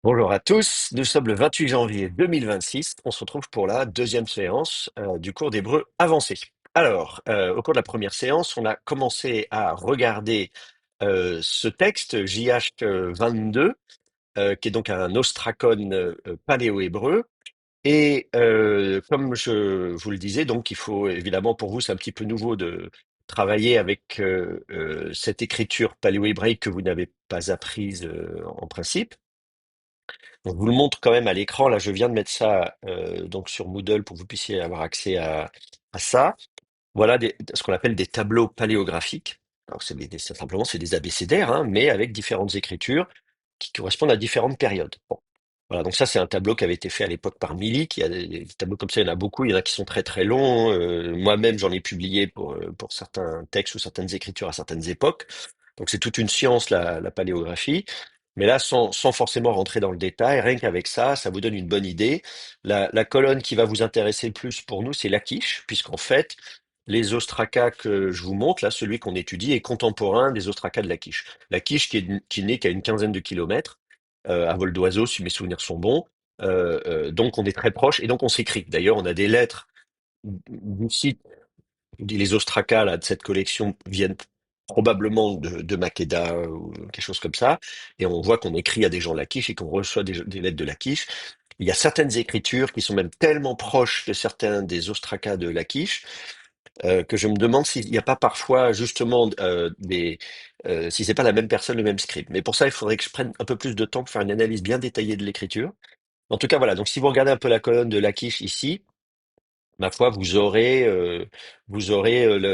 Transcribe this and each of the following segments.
Bonjour à tous, nous sommes le 28 janvier 2026. On se retrouve pour la deuxième séance du cours d'hébreu avancé. Alors, au cours de la première séance, on a commencé à regarder ce texte JH 22, qui est donc un ostracon paléo-hébreu. Et comme je vous le disais, donc il faut évidemment pour vous, c'est un petit peu nouveau de travailler avec cette écriture paléo-hébraïque que vous n'avez pas apprise en principe. Donc, je vous le montre quand même à l'écran. Là, je viens de mettre ça donc sur Moodle pour que vous puissiez avoir accès à ça. Voilà ce qu'on appelle des tableaux paléographiques. Alors, simplement, c'est des abécédaires, hein, mais avec différentes écritures qui correspondent à différentes périodes. Bon. Voilà, donc ça, c'est un tableau qui avait été fait à l'époque par Milik. Il y a des tableaux comme ça, il y en a beaucoup. Il y en a qui sont très très longs. Moi-même, j'en ai publié pour certains textes ou certaines écritures à certaines époques. Donc c'est toute une science, la paléographie. Mais là, sans forcément rentrer dans le détail, rien qu'avec ça, ça vous donne une bonne idée. La colonne qui va vous intéresser le plus pour nous, c'est l'Aquiche, puisqu'en fait, les ostracas que je vous montre, là, celui qu'on étudie, est contemporain des ostracas de l'Aquiche. L'Aquiche qui n'est qu'à une quinzaine de kilomètres, à vol d'oiseau, si mes souvenirs sont bons. Donc on est très proche, et donc on s'écrit. D'ailleurs, on a des lettres du site. Les ostracas là, de cette collection viennent probablement de Makeda ou quelque chose comme ça. Et on voit qu'on écrit à des gens de la quiche et qu'on reçoit des lettres de la quiche. Il y a certaines écritures qui sont même tellement proches de certains des ostracas de la quiche que je me demande s'il n'y a pas parfois justement si c'est pas la même personne, le même script. Mais pour ça, il faudrait que je prenne un peu plus de temps pour faire une analyse bien détaillée de l'écriture. En tout cas, voilà. Donc, si vous regardez un peu la colonne de la quiche ici, ma foi, vous aurez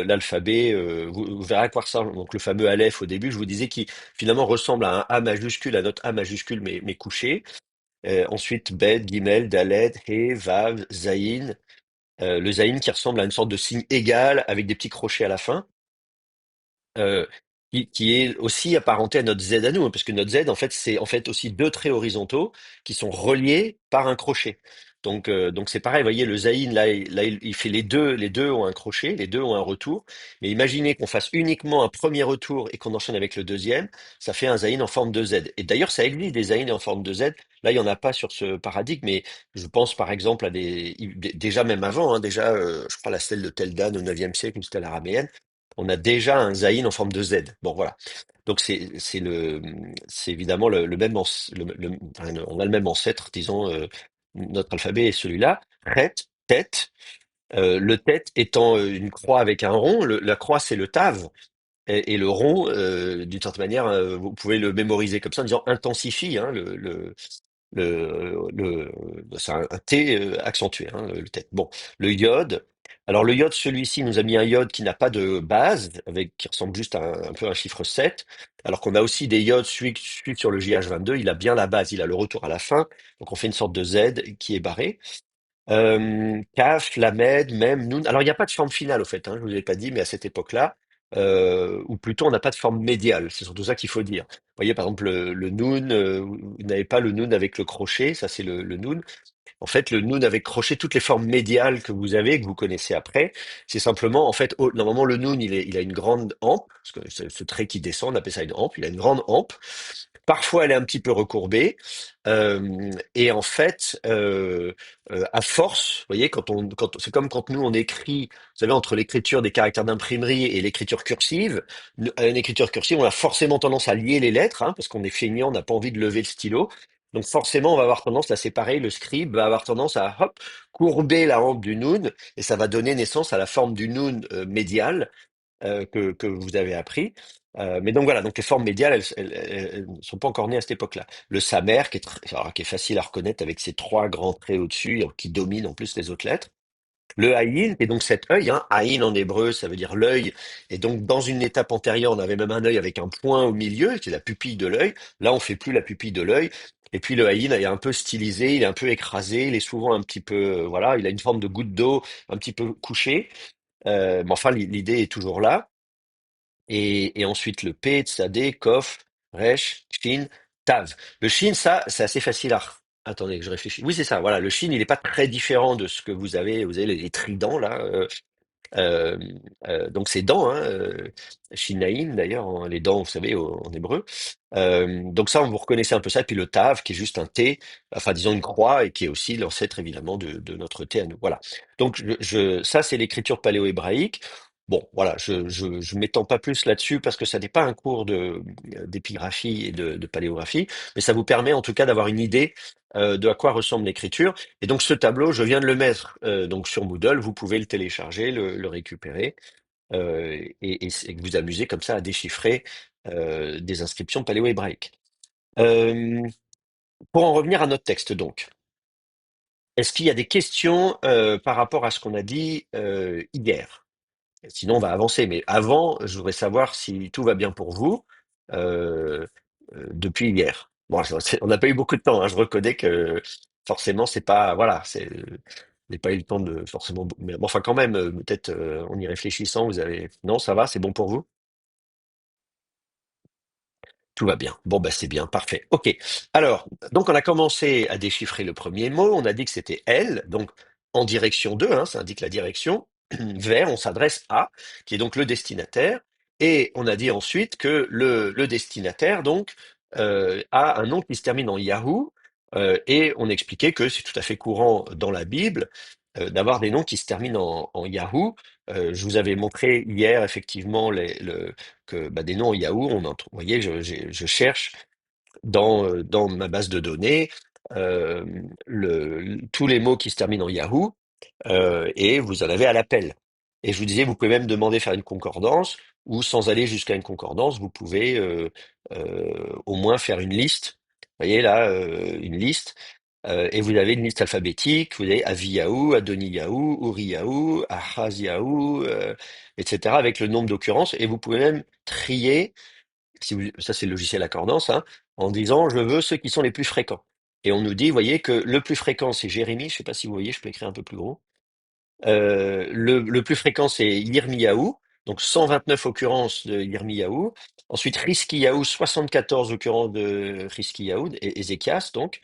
l'alphabet, vous verrez à quoi ressemble. Donc le fameux Aleph au début, je vous disais, qui finalement ressemble à un A majuscule, à notre A majuscule, mais couché. Ensuite, Bet, Gimel, Dalet, He, Vav, Zayin. Le Zayin qui ressemble à une sorte de signe égal avec des petits crochets à la fin euh, qui est aussi apparenté à notre Z à nous, hein, parce que notre Z, en fait, c'est en fait aussi deux traits horizontaux qui sont reliés par un crochet. Donc c'est pareil, vous voyez, le Zayn, il fait les deux ont un crochet, les deux ont un retour. Mais imaginez qu'on fasse uniquement un premier retour et qu'on enchaîne avec le deuxième, ça fait un Zayn en forme de Z. Et d'ailleurs, ça existe des Zayn en forme de Z. Là, il n'y en a pas sur ce paradigme, mais je pense par exemple à déjà même avant, hein, déjà, je crois la stèle de Tel Dan au 9e siècle, une stèle araméenne on a déjà un Zayn en forme de Z. Bon, voilà. Donc c'est évidemment le même enfin, on a le même ancêtre, disons, notre alphabet est celui-là. Tête, tête. Le tête étant une croix avec un rond. La croix c'est le tav et le rond, d'une certaine manière, vous pouvez le mémoriser comme ça en disant intensifie. Hein, c'est un T accentué, hein, le tête. Bon, le iode. Alors le iode, celui-ci nous a mis un iode qui n'a pas de base, qui ressemble juste à un peu à un chiffre 7, alors qu'on a aussi des iodes, celui sur le JH22, il a bien la base, il a le retour à la fin, donc on fait une sorte de Z qui est barré. Kaf, Lamed, Mem, Nun. Alors, il n'y a pas de forme finale, au fait, hein, je vous ai pas dit, mais à cette époque-là, ou plutôt, on n'a pas de forme médiale. C'est surtout ça qu'il faut dire. Vous voyez, par exemple, le Nun, vous n'avez pas le Nun avec le crochet, ça c'est le Nun. En fait, le Nun avec crochet, toutes les formes médiales que vous avez, que vous connaissez après, c'est simplement, en fait, normalement, le Nun, il a une grande hampe, parce que ce trait qui descend, on appelle ça une hampe, il a une grande hampe. Parfois, elle est un petit peu recourbée. Et en fait, à force, vous voyez, c'est comme quand nous on écrit, vous savez, entre l'écriture des caractères d'imprimerie et l'écriture cursive, à une écriture cursive, on a forcément tendance à lier les lettres, hein, parce qu'on est feignant, on n'a pas envie de lever le stylo. Donc forcément, on va avoir tendance, là c'est pareil, le scribe va avoir tendance à hop, courber la hampe du noun, et ça va donner naissance à la forme du noun médial que vous avez appris. Mais donc voilà, donc les formes médiales, elles ne sont pas encore nées à cette époque-là. Le Samer, alors, qui est facile à reconnaître avec ses trois grands traits au-dessus, qui dominent en plus les autres lettres. Le Aïn, qui est donc cet œil, hein. Aïn en hébreu, ça veut dire l'œil. Et donc dans une étape antérieure, on avait même un œil avec un point au milieu, qui est la pupille de l'œil. Là, on fait plus la pupille de l'œil. Et puis le Aïn est un peu stylisé, il est un peu écrasé, il est souvent un petit peu, voilà, il a une forme de goutte d'eau un petit peu couchée. Mais enfin, l'idée est toujours là. Et ensuite le P, Tsadé, Kof, Resh, Shin, Tav. Le Shin, ça, c'est assez facile à... Attendez que je réfléchis. Oui, c'est ça. Voilà, le Shin, il n'est pas très différent de ce que vous avez. Vous avez les tridents là. Euh, donc c'est dents, hein, shinaïm d'ailleurs, les dents, vous savez, en hébreu. Donc ça, vous reconnaissez un peu ça. Puis le tav, qui est juste un T, enfin disons une croix, et qui est aussi l'ancêtre évidemment de notre T à nous. Voilà. Donc ça, c'est l'écriture paléo-hébraïque. Bon, voilà, je m'étends pas plus là-dessus parce que ça n'est pas un cours d'épigraphie et de paléographie, mais ça vous permet en tout cas d'avoir une idée de à quoi ressemble l'écriture. Et donc ce tableau, je viens de le mettre donc sur Moodle, vous pouvez le télécharger, le récupérer et vous amuser comme ça à déchiffrer des inscriptions paléo-hébraïques. Euh, pour en revenir à notre texte donc, est-ce qu'il y a des questions par rapport à ce qu'on a dit hier? Sinon, on va avancer. Mais avant, je voudrais savoir si tout va bien pour vous depuis hier. Bon, on n'a pas eu beaucoup de temps, hein. Je reconnais que forcément, c'est pas, voilà, on n'a pas eu le temps de forcément. Mais bon, enfin, quand même, peut-être en y réfléchissant, vous avez. Non, ça va, c'est bon pour vous? Tout va bien. Bon, bah, c'est bien, parfait. OK. Alors, donc, on a commencé à déchiffrer le premier mot. On a dit que c'était elle, donc en direction de, hein, ça indique la direction. Vers, on s'adresse à, qui est donc le destinataire. Et on a dit ensuite que le destinataire, donc, a un nom qui se termine en Yahoo. Et on expliquait que c'est tout à fait courant dans la Bible d'avoir des noms qui se terminent en Yahoo. Je vous avais montré hier, effectivement, que bah, des noms en Yahoo, vous voyez, je cherche dans ma base de données tous les mots qui se terminent en Yahoo et vous en avez à l'appel. Et je vous disais, vous pouvez même demander faire une concordance ou sans aller jusqu'à une concordance, vous pouvez au moins faire une liste. Vous voyez là, une liste. Et vous avez une liste alphabétique, vous avez Aviyahu, Adoniyahu, Uriyahu, Ahaziyahu, etc. avec le nombre d'occurrences. Et vous pouvez même trier, ça c'est le logiciel Accordance, hein, en disant je veux ceux qui sont les plus fréquents. Et on nous dit, vous voyez, que le plus fréquent c'est Jérémie, je ne sais pas si vous voyez, je peux écrire un peu plus gros. Le plus fréquent c'est Yirmiyahu, donc 129 occurrences de Yirmiyahu. Ensuite Hiskiyahu, 74 occurrences de Hiskiyahu, et Ézéchias donc.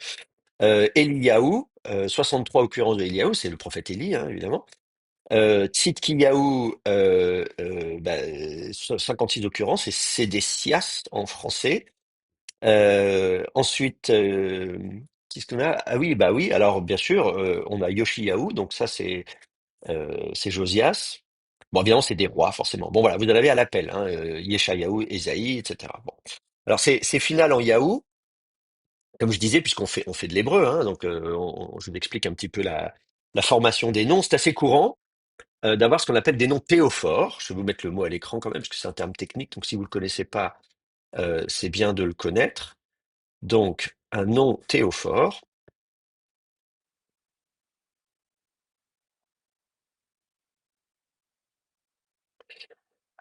Eliyahu, 63 occurrences de Eliyahu, c'est le prophète Élie, hein, évidemment. Tzidkiyahu, 56 occurrences, c'est Sédécias en français. Ensuite, qu'est-ce qu'on a? Ah oui, bah oui, alors bien sûr, on a Yoshiyahu, donc ça c'est Josias. Bon, évidemment, c'est des rois, forcément. Bon, voilà, vous en avez à l'appel, hein, Yeshayahu, Ésaïe, etc. Bon. Alors, c'est final en Yahoo, comme je disais, puisqu'on fait de l'hébreu, hein, donc je vous explique un petit peu la formation des noms. C'est assez courant d'avoir ce qu'on appelle des noms théophores. Je vais vous mettre le mot à l'écran quand même, parce que c'est un terme technique, donc si vous ne le connaissez pas, c'est bien de le connaître. Donc, un nom théophore.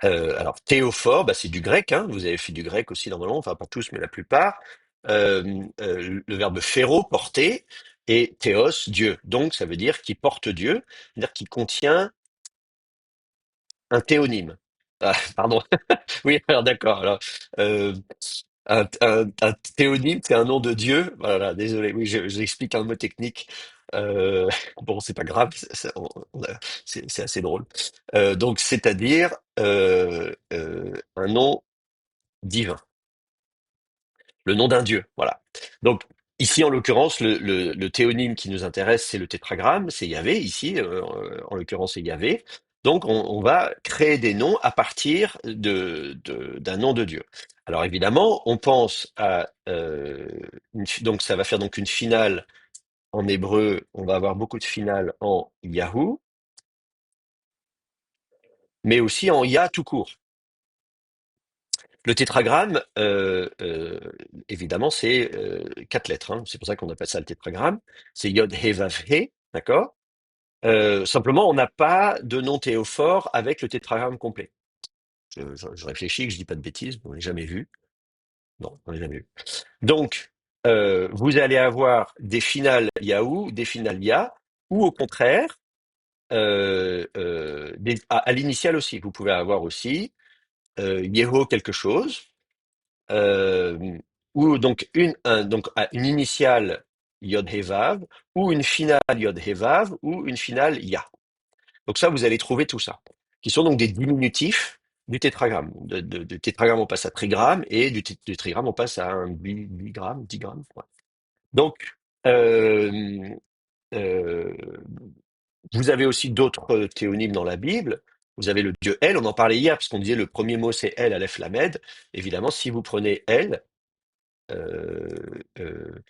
Alors, théophore, bah, c'est du grec, hein, vous avez fait du grec aussi normalement, enfin pas tous, mais la plupart. Le verbe phéro, porter, et théos, Dieu. Donc, ça veut dire qui porte Dieu, c'est-à-dire qui contient un théonyme. Ah, pardon. Oui, alors d'accord. Alors, euh, un théonyme, c'est un nom de Dieu. Voilà, désolé. Oui, j'explique un mot technique. Euh, bon, c'est pas grave, c'est assez drôle. Donc, c'est-à-dire un nom divin, le nom d'un Dieu. Voilà. Donc, ici, en l'occurrence, le théonyme qui nous intéresse, c'est le tétragramme, c'est Yahvé. Ici, en l'occurrence, c'est Yahvé. Donc, on va créer des noms à partir d'un nom de Dieu. Alors, évidemment, on pense à donc ça va faire donc une finale en hébreu. On va avoir beaucoup de finales en Yahoo, mais aussi en Yah tout court. Le tétragramme, évidemment, c'est quatre lettres, hein. C'est pour ça qu'on appelle ça le tétragramme. C'est Yod He Vav He, d'accord? Simplement, on n'a pas de nom théophore avec le tétragramme complet. Je réfléchis que je dis pas de bêtises, on l'a jamais vu. Non, on l'a jamais vu. Donc, vous allez avoir des finales Yahoo, des finales Ya, ou au contraire, à l'initiale aussi. Vous pouvez avoir aussi Yeho quelque chose. euh, ou donc une initiale Yod He Vav, ou une finale Yod He Vav, ou une finale Ya. Donc ça, vous allez trouver tout ça. qui sont donc des diminutifs du tétragramme. De tétragramme, on passe à trigramme, et du trigramme, on passe à un bigramme, digramme. Ouais. Donc, euh, euh, vous avez aussi d'autres théonymes dans la Bible. Vous avez le dieu El, on en parlait hier, parce qu'on disait le premier mot c'est El, Aleph Lamed. Évidemment, si vous prenez El, euh, euh,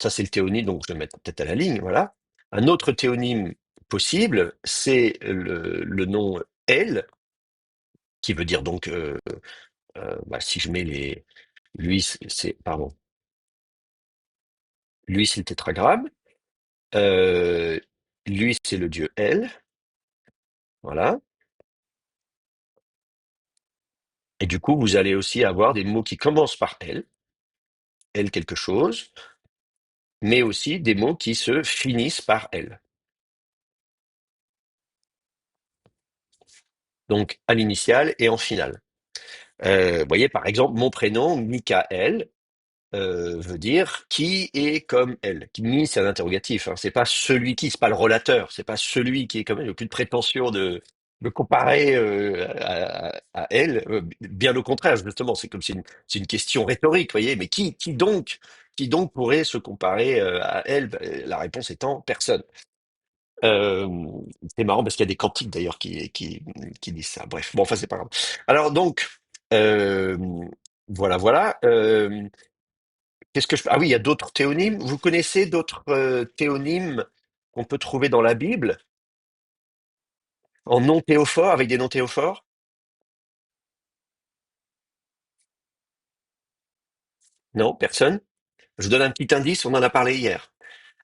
ça c'est le théonyme, donc je vais le mettre peut-être à la ligne, voilà. Un autre théonyme possible, c'est le nom El, qui veut dire donc, bah, si je mets les, lui pardon, lui c'est le tétragramme, euh, lui c'est le dieu El, voilà. Et du coup, vous allez aussi avoir des mots qui commencent par El quelque chose, mais aussi des mots qui se finissent par L. Donc à l'initiale et en finale. Vous voyez, par exemple, mon prénom, Michael, veut dire qui est comme elle. Qui, c'est un interrogatif, hein. C'est pas celui qui, c'est pas le relateur, c'est pas celui qui est comme elle. Il n'y a aucune prétention de comparer à elle. Bien au contraire, justement, c'est comme c'est une question rhétorique, vous voyez. Mais qui donc pourrait se comparer à elle? Ben, la réponse étant personne. Euh, c'est marrant parce qu'il y a des cantiques d'ailleurs qui disent ça. Bref, bon, enfin, c'est pas grave. Alors donc, euh, voilà, voilà. Qu'est-ce que je... Ah oui, il y a d'autres théonymes. Vous connaissez d'autres théonymes qu'on peut trouver dans la Bible en non théophore, avec des noms théophores? Non, personne? Je vous donne un petit indice, on en a parlé hier.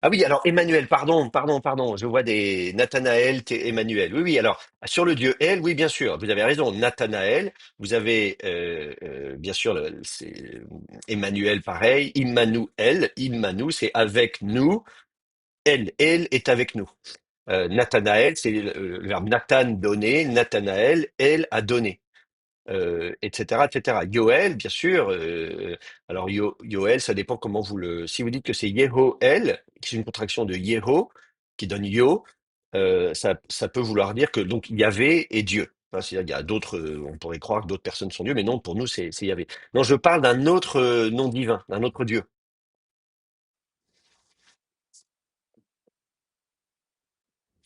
Ah oui, alors Emmanuel, pardon, je vois des Nathanaël, Emmanuel. Oui, oui, alors sur le dieu El, oui, bien sûr, vous avez raison, Nathanaël, vous avez bien sûr, c'est Emmanuel pareil, Immanuel, Immanu, c'est avec nous, El est avec nous. Nathanaël, c'est le verbe Nathan donner, Nathanaël, El a donné, etc., etc. Yoel, bien sûr. Alors Yoel, ça dépend comment vous le. Si vous dites que c'est Yehoel, qui est une contraction de Yeho, qui donne Yo, ça peut vouloir dire que donc Yahvé est Dieu. Hein, c'est-à-dire qu'il y a d'autres, on pourrait croire que d'autres personnes sont Dieu, mais non, pour nous c'est Yahvé. Non, je parle d'un autre nom divin, d'un autre Dieu.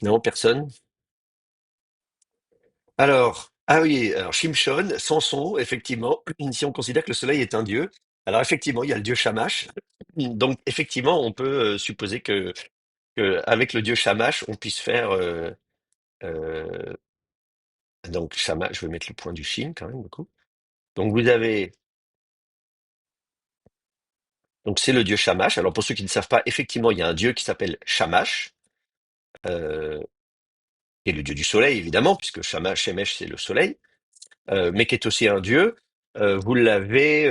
Non, personne. Alors, ah oui, alors Shimshon, Samson, effectivement, si on considère que le soleil est un dieu, alors effectivement, il y a le dieu Shamash. Donc, effectivement, on peut supposer que avec le dieu Shamash, on puisse faire euh, donc Shamash, je vais mettre le point du Shin quand même, du coup. Donc vous avez donc c'est le dieu Shamash. Alors pour ceux qui ne savent pas, effectivement, il y a un dieu qui s'appelle Shamash, euh, qui est le dieu du soleil, évidemment, puisque Shamash, Shemesh, c'est le soleil. Mais qui est aussi un dieu. Vous l'avez,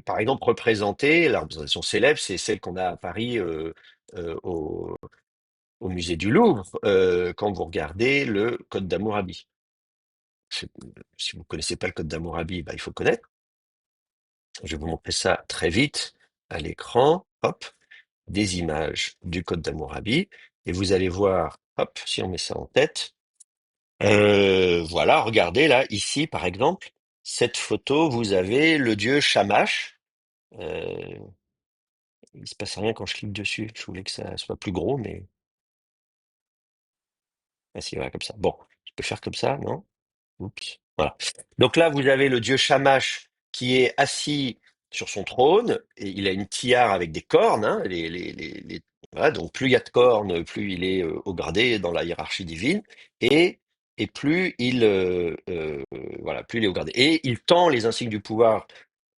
par exemple, représenté, la représentation célèbre, c'est celle qu'on a à Paris euh, au, au musée du Louvre, quand vous regardez le Code d'Hammurabi. C'est- Si vous ne connaissez pas le Code d'Hammurabi, bah, il faut connaître. Je vais vous montrer ça très vite à l'écran. Hop, des images du Code d'Hammurabi. Et vous allez voir, hop, si on met ça en tête, voilà, regardez là, ici par exemple, cette photo, vous avez le dieu Shamash. Euh, il se passe rien quand je clique dessus. Je voulais que ça soit plus gros, mais ah, si, voilà, comme ça. Bon, je peux faire comme ça, non? Oups. Voilà. Donc là, vous avez le dieu Shamash qui est assis sur son trône et il a une tiare avec des cornes. Hein, voilà, donc plus il y a de cornes, plus il est haut gradé dans la hiérarchie divine et, et plus voilà, plus il est haut gradé. Et il tend les insignes du pouvoir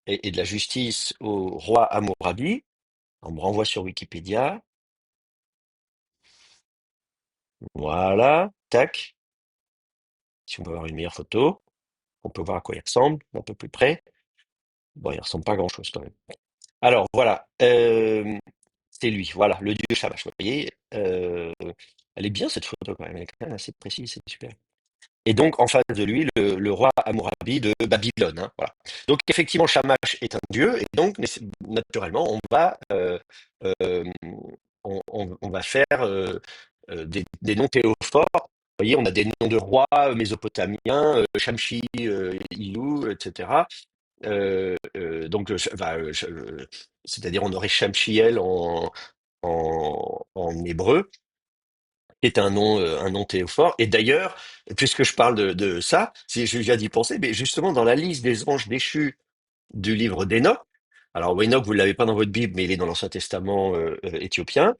et de la justice au roi Hammurabi. On me renvoie sur Wikipédia. Voilà, tac. Si on peut avoir une meilleure photo, on peut voir à quoi il ressemble d'un peu plus près. Bon, il ressemble pas à grand-chose quand même. Alors voilà, c'est lui, voilà, le dieu Shamash. Vous voyez, elle est bien cette photo quand même, elle est quand même assez précise, c'est super. Et donc en face de lui, le roi Hammurabi de Babylone. Hein, voilà. Donc effectivement, Shamash est un dieu, et donc naturellement, euh, on va faire des noms théophores. Vous voyez, on a des noms de rois mésopotamiens, Shamshi, Ilou, etc. Donc, c'est-à-dire on aurait Shamshiel en hébreu, qui est un nom théophore. Et d'ailleurs, puisque je parle de ça, si je viens d'y penser, mais justement dans la liste des anges déchus du livre d'Enoch, alors Enoch, vous ne l'avez pas dans votre Bible, mais il est dans l'Ancien Testament éthiopien.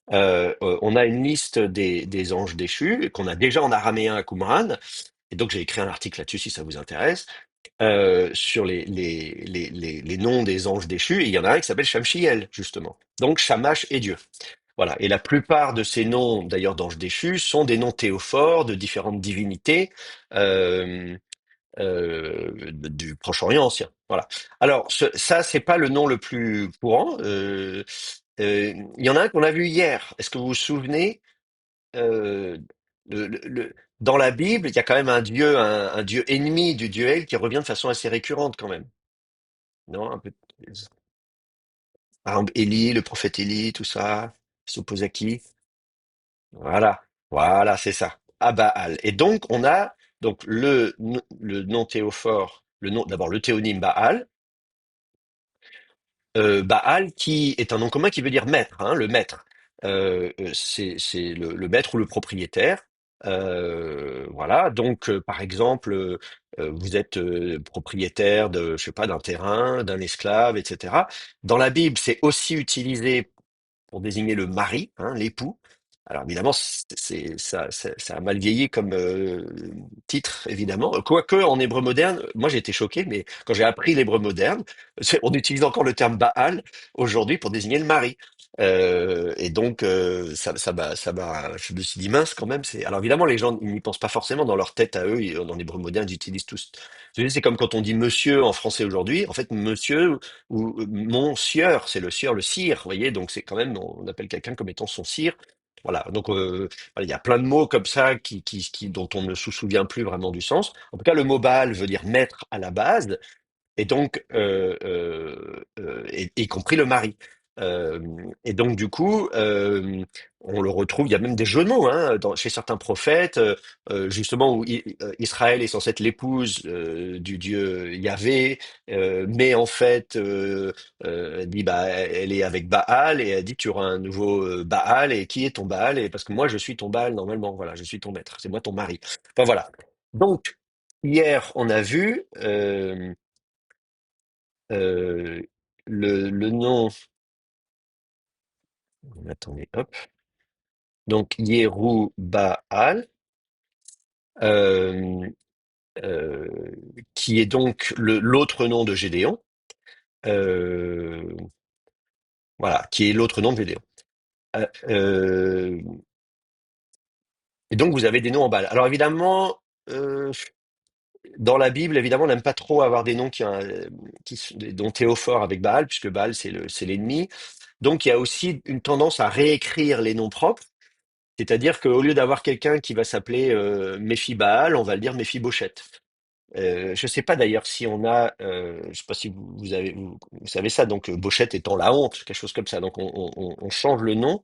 On a une liste des anges déchus qu'on a déjà en araméen à Qumran, et donc j'ai écrit un article là-dessus si ça vous intéresse, sur les noms des anges déchus, et il y en a un qui s'appelle Shamshiel, justement. Donc Shamash est Dieu. Voilà. Et la plupart de ces noms, d'ailleurs, d'anges déchus, sont des noms théophores de différentes divinités euh, du Proche-Orient ancien. Voilà. Alors, ça, c'est pas le nom le plus courant. Il y en a un qu'on a vu hier. Est-ce que vous vous souvenez euh, dans la Bible, il y a quand même un dieu ennemi du dieu El qui revient de façon assez récurrente quand même. Non, un peu. Par exemple, Élie, le prophète Élie, tout ça, s'oppose à qui? Voilà, voilà, c'est ça. À Baal. Et donc, on a donc le nom théophore, le nom d'abord le théonyme Baal, Baal qui est un nom commun qui veut dire maître, hein, le maître. C'est le maître ou le propriétaire. Voilà. Donc, par exemple, vous êtes propriétaire de, je sais pas, d'un terrain, d'un esclave, etc. Dans la Bible, c'est aussi utilisé pour désigner le mari, hein, l'époux. Alors évidemment, ça a mal vieilli comme titre, évidemment. Quoique en hébreu moderne, moi j'ai été choqué, mais quand j'ai appris l'hébreu moderne, on utilise encore le terme Baal aujourd'hui pour désigner le mari. Et donc je me suis dit mince quand même. Alors évidemment les gens ils n'y pensent pas forcément dans leur tête à eux. En hébreu moderne, ils utilisent tous. C'est comme quand on dit monsieur en français aujourd'hui. En fait, monsieur ou mon sieur, c'est le sieur, le sire, vous voyez, donc c'est quand même, on appelle quelqu'un comme étant son sire. Voilà, donc voilà, il y a plein de mots comme ça dont on ne se souvient plus vraiment du sens. En tout cas, le mot Baal veut dire maître à la base, et donc y compris le mari. Euh, et donc du coup, on le retrouve. Il y a même des jeux de mots hein, chez certains prophètes, justement où Israël est censé être l'épouse du dieu Yahvé, mais en fait, elle dit bah elle est avec Baal et elle dit tu auras un nouveau Baal et qui est ton Baal et parce que moi je suis ton Baal normalement. Voilà, je suis ton maître, c'est moi ton mari. Enfin voilà. Donc hier on a vu. Euh, le nom, attendez, hop. Donc Yerub-Baal, euh, euh, qui est donc l'autre nom de Gédéon. euh, voilà, qui est l'autre nom de Gédéon. Euh, euh, et donc vous avez des noms en Baal. Alors évidemment, dans la Bible, évidemment, on n'aime pas trop avoir des noms qui sont des noms théophores avec Baal, puisque Baal c'est l'ennemi. Donc il y a aussi une tendance à réécrire les noms propres. C'est-à-dire qu'au lieu d'avoir quelqu'un qui va s'appeler Méphi-Baal, on va le dire Méphi-Bochette. Je ne sais pas d'ailleurs si on a, je ne sais pas si vous savez ça, donc Bochette étant la honte, quelque chose comme ça. Donc on change le nom.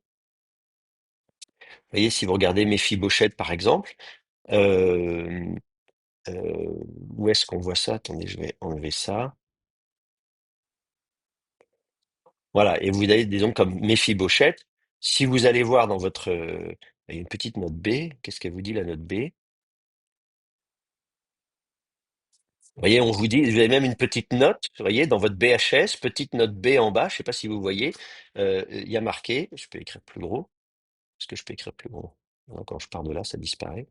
Vous voyez, si vous regardez Méphi-Bochette par exemple, euh, euh, où est-ce qu'on voit ça? Attendez, je vais enlever ça. Voilà, et vous avez des noms comme Méphi-Bochette. Si vous allez voir dans votre, il y a une petite note B, qu'est-ce qu'elle vous dit la note B? Vous voyez, on vous dit, vous avez même une petite note, vous voyez, dans votre BHS, petite note B en bas, je ne sais pas si vous voyez, il y a marqué, je peux écrire plus gros, est-ce que je peux écrire plus gros? Non, quand je pars de là, ça disparaît.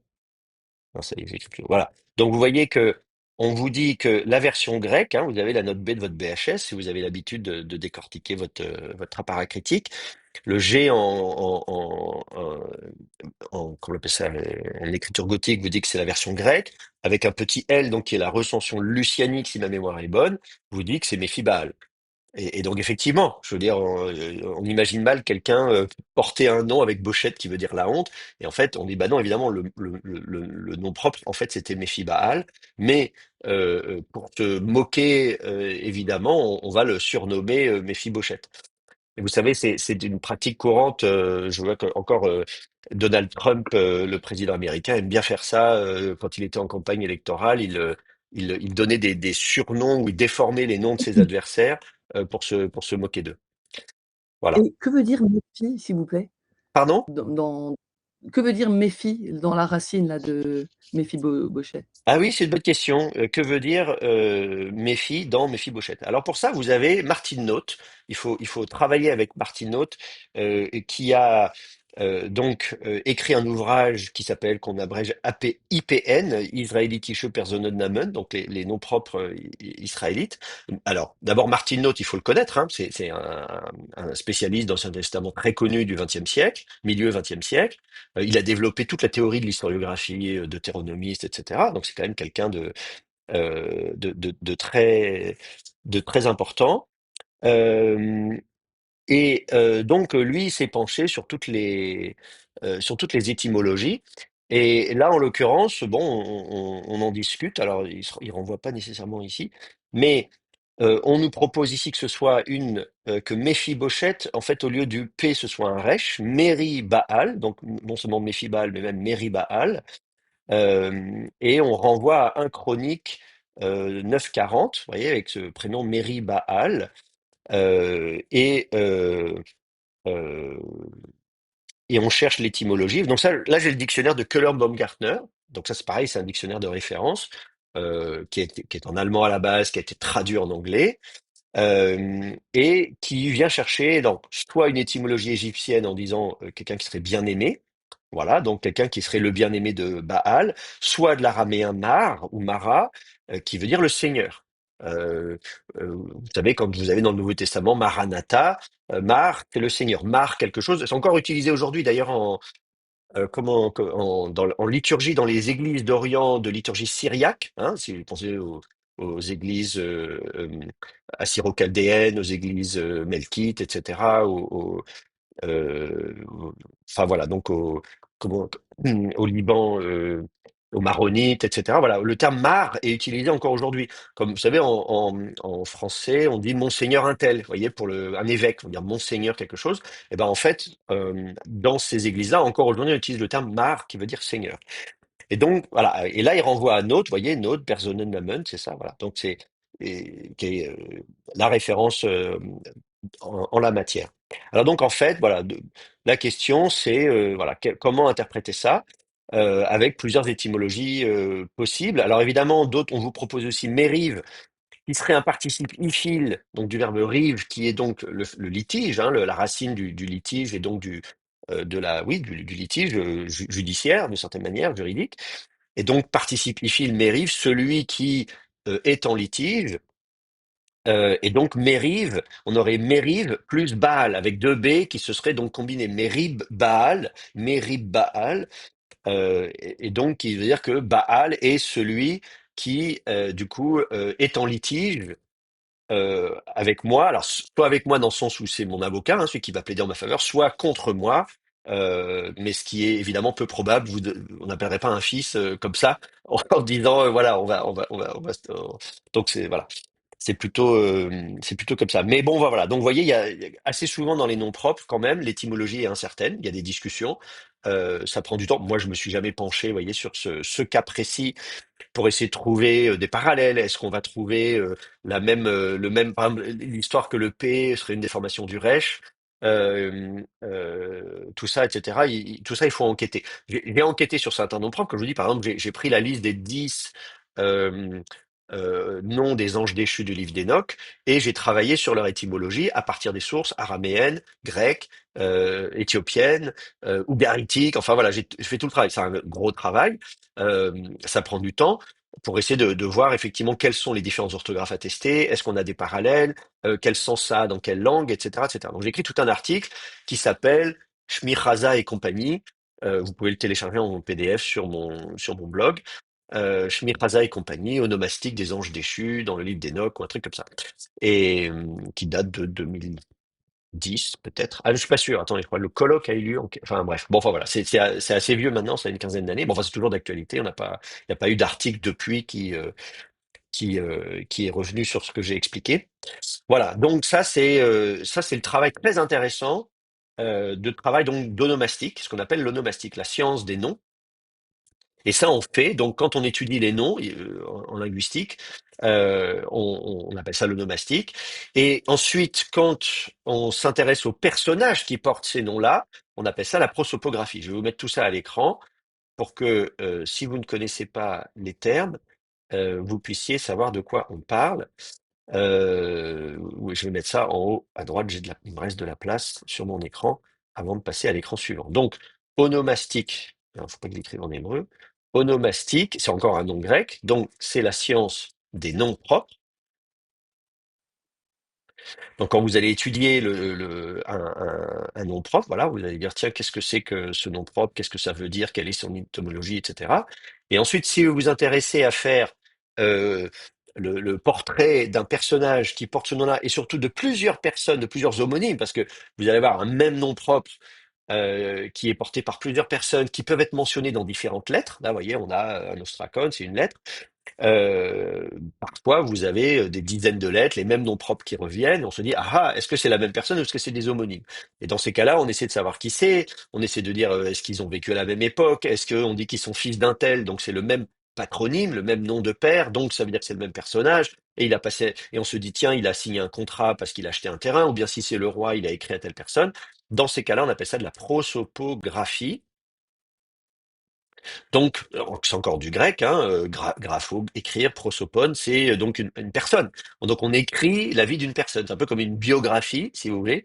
Non, ça y est, j'écris plus gros. Voilà. Donc vous voyez que on vous dit que la version grecque, hein, vous avez la note B de votre BHS, si vous avez l'habitude de décortiquer votre appareil critique. Le G comment on appelle ça, en écriture gothique, vous dit que c'est la version grecque, avec un petit L, donc qui est la recension lucianique, si ma mémoire est bonne, vous dit que c'est Méphibal. Et donc effectivement, je veux dire, on imagine mal quelqu'un porter un nom avec Bochette qui veut dire la honte, et en fait, on dit bah non, évidemment, le nom propre, en fait, c'était Méphibaal, mais pour te moquer, évidemment, on va le surnommer Méphibochette. Et vous savez, c'est une pratique courante. Je vois que encore Donald Trump, le président américain, aime bien faire ça. Quand il était en campagne électorale, il donnait des surnoms ou il déformait les noms de ses adversaires pour se moquer d'eux. Voilà. Et que veut dire méfie, s'il vous plaît? Pardon? Dans que veut dire méfie dans la racine là de Méphi-Bochet? Ah oui, c'est une bonne question. Que veut dire Méfie dans Méphi-Bochette? Alors pour ça, vous avez Martine Note. Il faut travailler avec Martine Note, qui a écrit un ouvrage qui s'appelle, qu'on abrège IPN, Israelitische Personennamen, donc les noms propres israélites. Alors d'abord, Martine Note, il faut le connaître, hein, c'est un spécialiste d'Ancien Testament très connu du XXe siècle, milieu XXe siècle. Il a développé toute la théorie de l'historiographie deutéronomiste, etc. Donc c'est quand même quelqu'un de très important. Euh, lui, il s'est penché sur toutes les étymologies. Et là, en l'occurrence, bon, on en discute. Alors, il renvoie pas nécessairement ici, mais on nous propose ici que ce soit que Méphi-Bochette, en fait, au lieu du P, ce soit un resh, Méri-Baal, donc non seulement Méphi-Baal, mais même Méri-Baal. Et on renvoie à 1 Chronique 9:40, vous voyez, avec ce prénom Méri-Baal. Euh, et, euh, euh, et on cherche l'étymologie. Donc ça, là, j'ai le dictionnaire de Köhler-Baumgartner. Donc ça, c'est pareil, c'est un dictionnaire de référence qui est en allemand à la base, qui a été traduit en anglais. Et qui vient chercher donc soit une étymologie égyptienne en disant quelqu'un qui serait bien aimé, voilà, donc quelqu'un qui serait le bien-aimé de Baal, soit de l'araméen Mar ou Mara, qui veut dire le Seigneur. Euh, vous savez, quand vous avez dans le Nouveau Testament Maranatha, Mar, c'est le Seigneur. Mar, quelque chose, c'est encore utilisé aujourd'hui d'ailleurs en liturgie dans les églises d'Orient de liturgie syriaque, hein, si vous pensez aux églises assyro-chaldéennes, aux églises melkites, etc., euh, enfin voilà, comment, au Liban, aux Maronites, etc. Voilà, le terme mar est utilisé encore aujourd'hui. Comme vous savez, en français, on dit Monseigneur un tel, vous voyez, un évêque, on va dire Monseigneur quelque chose. Et ben en fait, dans ces églises-là, encore aujourd'hui, on utilise le terme mar qui veut dire Seigneur. Et donc, voilà. Et là, il renvoie à Note, vous voyez, Note, Personennamen, c'est ça, voilà. Donc, qui est la référence en la matière. Alors, donc, en fait, voilà, la question, c'est, voilà, comment interpréter ça avec plusieurs étymologies possibles. Alors, évidemment, d'autres, on vous propose aussi mérive, qui serait un participe ifil, donc du verbe rive, qui est donc le litige, hein, la racine du litige et donc du litige judiciaire, d'une certaine manière, juridique. Et donc, participe ifil mérive, celui qui est en litige. Et donc, mérive, on aurait mérive plus Baal, avec deux B qui se seraient donc combinés. Mérib Baal, et donc qui veut dire que Baal est celui qui, du coup, est en litige avec moi, alors soit avec moi dans le sens où c'est mon avocat, hein, celui qui va plaider en ma faveur, soit contre moi, mais ce qui est évidemment peu probable. On n'appellerait pas un fils comme ça en disant voilà, donc c'est voilà, c'est plutôt comme ça. Mais bon, voilà. Donc vous voyez, il y a assez souvent dans les noms propres quand même, l'étymologie est incertaine. Il y a des discussions. Ça prend du temps. Moi, je me suis jamais penché, vous voyez, sur ce cas précis pour essayer de trouver des parallèles. Est-ce qu'on va trouver par exemple, l'histoire que le P serait une déformation du Resh, tout ça, etc. Tout ça, il faut enquêter. J'ai enquêté sur certains noms propres. Comme je vous dis, par exemple, j'ai pris la liste des 10 euh, noms des anges déchus du livre d'Énoch et j'ai travaillé sur leur étymologie à partir des sources araméennes, grecques, éthiopiennes, ougaritiques. Enfin voilà, j'ai fait tout le travail. C'est un gros travail. Euh, Ça prend du temps pour essayer de voir effectivement quelles sont les différentes orthographes à tester, est-ce qu'on a des parallèles, quel sens ça a dans quelle langue, etc., etc. Donc j'ai écrit tout un article qui s'appelle Shmichaza et compagnie. Vous pouvez le télécharger en PDF sur mon blog. Shmichaza et compagnie, onomastique des anges déchus dans le livre d'Enoch ou un truc comme ça. Et qui date de 2010 peut-être. Ah, je suis pas sûr. Attendez, je crois que le colloque a eu lieu. Enfin bref. Bon, enfin voilà, c'est assez vieux maintenant, ça a une quinzaine d'années. Bon, enfin c'est toujours d'actualité. Il n'y a pas eu d'article depuis qui est revenu sur ce que j'ai expliqué. Voilà, donc ça c'est le travail très intéressant de travail donc d'onomastique, ce qu'on appelle l'onomastique, la science des noms. Et ça, on fait, donc quand on étudie les noms en linguistique, on appelle ça l'onomastique. Et ensuite, quand on s'intéresse aux personnages qui portent ces noms-là, on appelle ça la prosopographie. Je vais vous mettre tout ça à l'écran pour que, si vous ne connaissez pas les termes, vous puissiez savoir de quoi on parle. Oui, je vais mettre ça en haut à droite. Il me reste de la place sur mon écran avant de passer à l'écran suivant. Donc, onomastique. Il ne faut pas que j'écrive en hébreu. Onomastique, c'est encore un nom grec. Donc, c'est la science des noms propres. Donc, quand vous allez étudier un nom propre, voilà, vous allez dire, tiens, qu'est-ce que c'est que ce nom propre? Qu'est-ce que ça veut dire? Quelle est son étymologie, etc. Et ensuite, si vous vous intéressez à faire euh, le portrait d'un personnage qui porte ce nom-là, et surtout de plusieurs personnes, de plusieurs homonymes, parce que vous allez avoir un même nom propre qui est porté par plusieurs personnes qui peuvent être mentionnées dans différentes lettres. Là, vous voyez, on a un ostracon, c'est une lettre. Euh, Parfois, vous avez des dizaines de lettres, les mêmes noms propres qui reviennent. On se dit, ah, est-ce que c'est la même personne ou est-ce que c'est des homonymes? Et dans ces cas-là, on essaie de savoir qui c'est. On essaie de dire, est-ce qu'ils ont vécu à la même époque? Est-ce qu'on dit qu'ils sont fils d'un tel? Donc c'est le même patronyme, le même nom de père. Donc ça veut dire que c'est le même personnage. Et il a passé, et on se dit, tiens, il a signé un contrat parce qu'il a acheté un terrain. Ou bien si c'est le roi, il a écrit à telle personne. Dans ces cas-là, on appelle ça de la prosopographie. Donc, c'est encore du grec, hein, grapho, écrire, prosopone, c'est donc une personne. Donc, on écrit la vie d'une personne. C'est un peu comme une biographie, si vous voulez,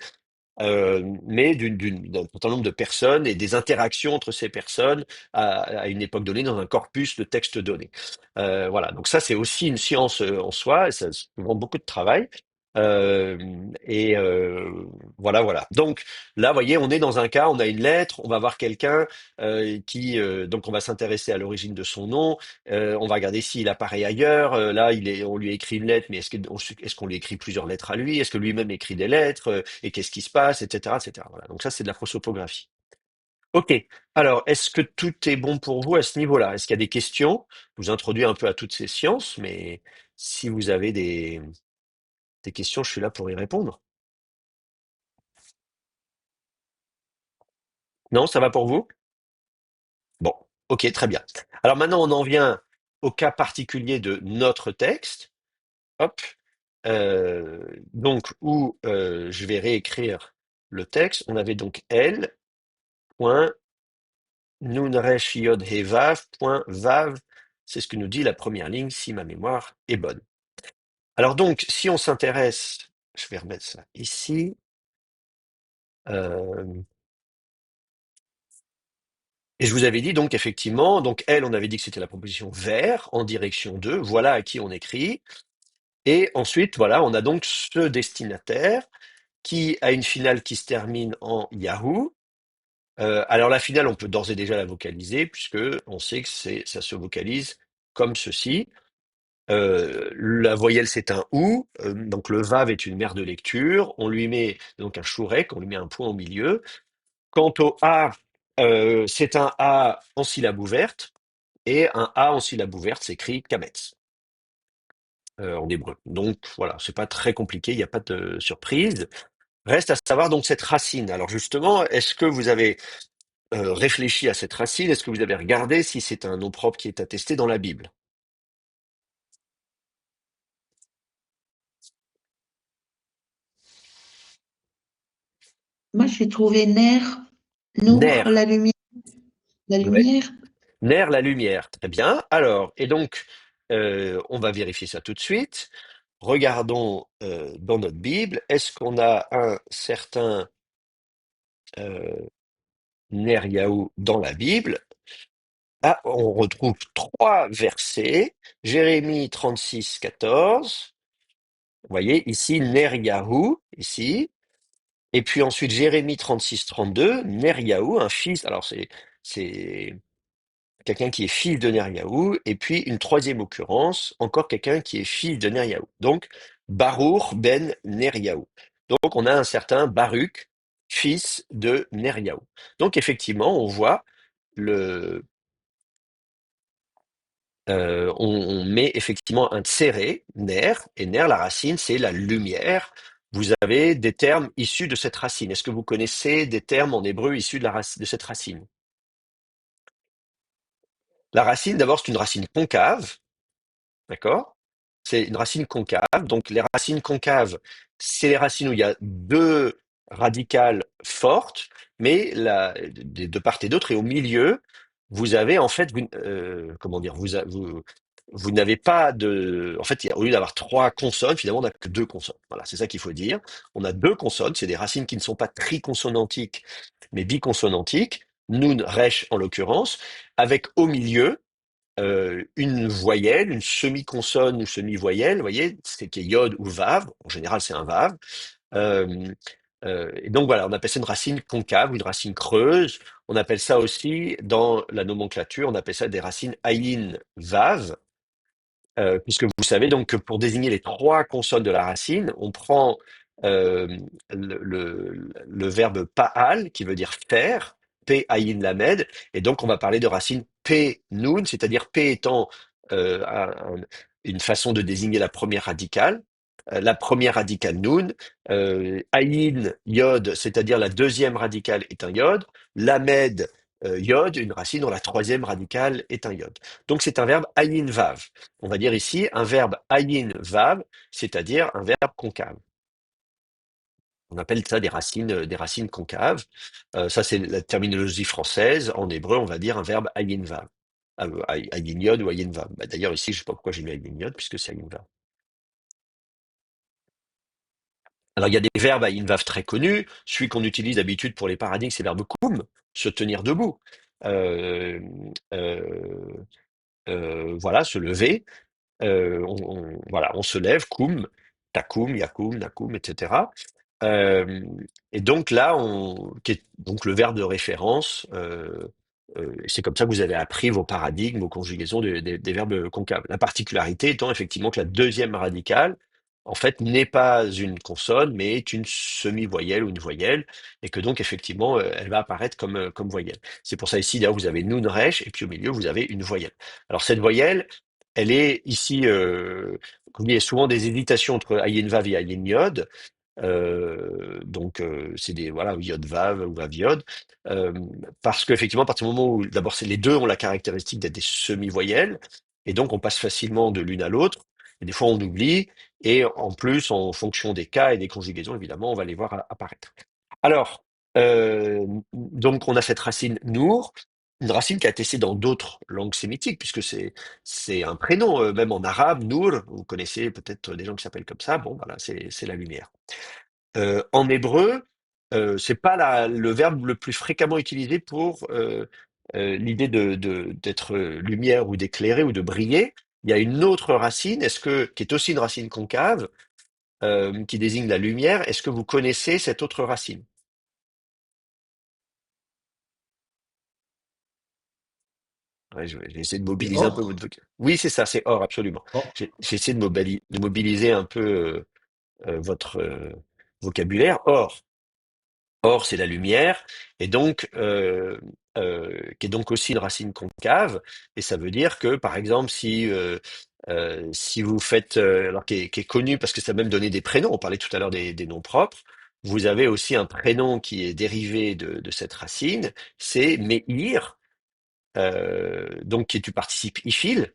mais d'un certain nombre de personnes et des interactions entre ces personnes à une époque donnée dans un corpus de textes donnés. Voilà, donc ça c'est aussi une science en soi, et ça demande beaucoup de travail. Euh, et voilà, voilà. Donc là, vous voyez, on est dans un cas, on a une lettre, on va voir quelqu'un donc on va s'intéresser à l'origine de son nom, on va regarder s'il apparaît ailleurs. Là, on lui écrit une lettre, mais est-ce qu'on lui écrit plusieurs lettres à lui? Est-ce que lui-même écrit des lettres? Et qu'est-ce qui se passe, etc., etc. Voilà. Donc ça, c'est de la prosopographie. Ok. Alors, est-ce que tout est bon pour vous à ce niveau-là? Est-ce qu'il y a des questions? Je vous introduis un peu à toutes ces sciences, mais si vous avez des questions, je suis là pour y répondre. Non, ça va pour vous? Bon, ok, très bien. Alors maintenant, on en vient au cas particulier de notre texte. Hop. Donc, où je vais réécrire le texte. On avait donc L. Point, Nun resh yod he vav. Point, vav. C'est ce que nous dit la première ligne, si ma mémoire est bonne. Alors donc, si on s'intéresse, je vais remettre ça ici. euh, et je vous avais dit donc effectivement, donc L, on avait dit que c'était la proposition vers en direction de. Voilà à qui on écrit. Et ensuite, voilà, on a donc ce destinataire qui a une finale qui se termine en Yahoo. Alors la finale, on peut d'ores et déjà la vocaliser puisque on sait que ça se vocalise comme ceci. La voyelle c'est un ou, donc le vav est une mère de lecture. On lui met donc un shurek, on lui met un point au milieu. Quant au a, c'est un a en syllabe ouverte et un a en syllabe ouverte s'écrit kametz en hébreu. Donc voilà, c'est pas très compliqué, il n'y a pas de surprise. Reste à savoir donc cette racine. Alors justement, est-ce que vous avez réfléchi à cette racine? Est-ce que vous avez regardé si c'est un nom propre qui est attesté dans la Bible? Moi, j'ai trouvé nerf, nour, Ner, la ouais. lumière. Ner, la lumière. Très bien. Alors, et donc, on va vérifier ça tout de suite. Regardons dans notre Bible. Est-ce qu'on a un certain euh, Ner Yahou dans la Bible? Ah, on retrouve trois versets. Jérémie 36, 14. Vous voyez, ici, Ner Yahou, ici. Et puis ensuite, Jérémie 36, 32, Neriaou, un fils, alors c'est quelqu'un qui est fils de Neriaou, et puis une troisième occurrence, encore quelqu'un qui est fils de Neriaou. Donc, Baruch ben Neriaou. Donc, on a un certain Baruch, fils de Neriaou. Donc, effectivement, on voit le, on met effectivement un tséré, ner, et ner, la racine, c'est la lumière. Vous avez des termes issus de cette racine. Est-ce que vous connaissez des termes en hébreu issus de cette racine? La racine, d'abord, c'est une racine concave, d'accord? C'est une racine concave. Donc, les racines concaves, c'est les racines où il y a deux radicales fortes, mais de part et d'autre, et au milieu, vous avez en fait, comment dire, vous n'avez pas de. En fait, au lieu d'avoir trois consonnes, finalement, on n'a que deux consonnes. Voilà, c'est ça qu'il faut dire. On a deux consonnes, c'est des racines qui ne sont pas triconsonantiques, mais biconsonantiques. Nun, resh en l'occurrence, avec au milieu une voyelle, une semi-consonne ou semi-voyelle, vous voyez, c'est qui est yod ou vav. En général, c'est un vav. Euh, et donc voilà, on appelle ça une racine concave, une racine creuse. On appelle ça aussi, dans la nomenclature, on appelle ça des racines ayin vav. Puisque vous savez donc que pour désigner les trois consonnes de la racine, on prend euh, le verbe pa'al, qui veut dire faire, P ayin lamed, et donc on va parler de racine P nun, c'est-à-dire P étant une façon de désigner la première radicale. La première radicale nun, ayin yod, c'est-à-dire la deuxième radicale est un yod, lamed yod, une racine dont la troisième radicale est un yod. Donc c'est un verbe ayin vav. On va dire ici un verbe ayin vav, c'est-à-dire un verbe concave. On appelle ça des racines concaves. Ça, c'est la terminologie française. En hébreu, on va dire un verbe ayin vav. Ayin yod ou ayin vav. Bah, d'ailleurs, ici, je ne sais pas pourquoi j'ai mis ayin yod, puisque c'est ayin vav. Alors, il y a des verbes ayin vav très connus. Celui qu'on utilise d'habitude pour les paradigmes, c'est le verbe koum, se tenir debout. Euh, euh, voilà, se lever. Voilà, on se lève, koum, takoum, yakoum, nakoum, etc. Euh, et donc là, qui est donc le verbe de référence, c'est comme ça que vous avez appris vos paradigmes, vos conjugaisons des verbes concaves. La particularité étant effectivement que la deuxième radicale, en fait, n'est pas une consonne, mais est une semi-voyelle ou une voyelle, et que donc effectivement, elle va apparaître comme voyelle. C'est pour ça ici, d'ailleurs, vous avez nun resh, et puis au milieu, vous avez une voyelle. Alors cette voyelle, elle est ici, comme il y a souvent des hésitations entre ayin vav et ayin yod. Donc c'est des voilà yod vav ou vav yod, euh, parce qu'effectivement à partir du moment où d'abord les deux ont la caractéristique d'être des semi-voyelles et donc on passe facilement de l'une à l'autre et des fois on oublie et en plus en fonction des cas et des conjugaisons évidemment on va les voir apparaître. Alors donc on a cette racine nour, une racine qui a été citée dans d'autres langues sémitiques puisque c'est un prénom même en arabe nour, vous connaissez peut-être des gens qui s'appellent comme ça, bon voilà c'est la lumière. En hébreu, c'est pas le verbe le plus fréquemment utilisé pour l'idée d'être lumière ou d'éclairer ou de briller. Il y a une autre racine, qui est aussi une racine concave, qui désigne la lumière. Est-ce que vous connaissez cette autre racine? Ouais, j'ai essayé de C'est mobiliser un peu votre or. vocabulaire. Oui, c'est ça, c'est or, absolument. Or. J'ai essayé de mobiliser un peu votre vocabulaire. Or, c'est la lumière, et donc qui est donc aussi une racine concave, et ça veut dire que, par exemple, si vous faites, alors qui est connu parce que ça a même donné des prénoms, on parlait tout à l'heure des noms propres, vous avez aussi un prénom qui est dérivé de cette racine, c'est Meir, donc qui est du participe ifil,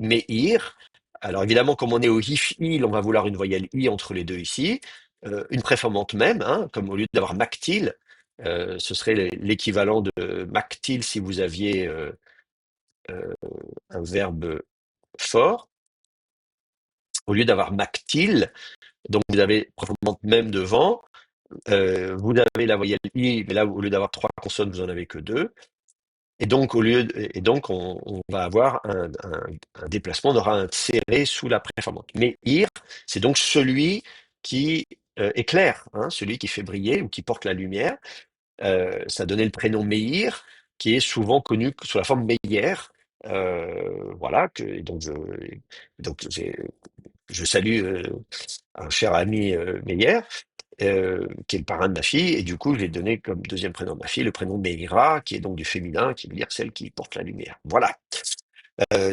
Meir. Alors évidemment, comme on est au hif-il, on va vouloir une voyelle i entre les deux ici, une préformante même, hein, comme au lieu d'avoir mactile, ce serait l'équivalent de mactile si vous aviez euh, un verbe fort. Au lieu d'avoir mactile, donc vous avez préformante même devant, vous avez la voyelle i, mais là au lieu d'avoir trois consonnes, vous en avez que deux. Et donc on va avoir un déplacement, on aura un serré sous la préformante. Mais ir, c'est donc celui qui éclaire, hein, celui qui fait briller ou qui porte la lumière. Ça donnait le prénom Meir, qui est souvent connu sous la forme Meyer. Voilà, et donc je salue un cher ami Meyer, qui est le parrain de ma fille, et du coup, je l'ai donné comme deuxième prénom de ma fille, le prénom Meira, qui est donc du féminin, qui veut dire celle qui porte la lumière. Voilà.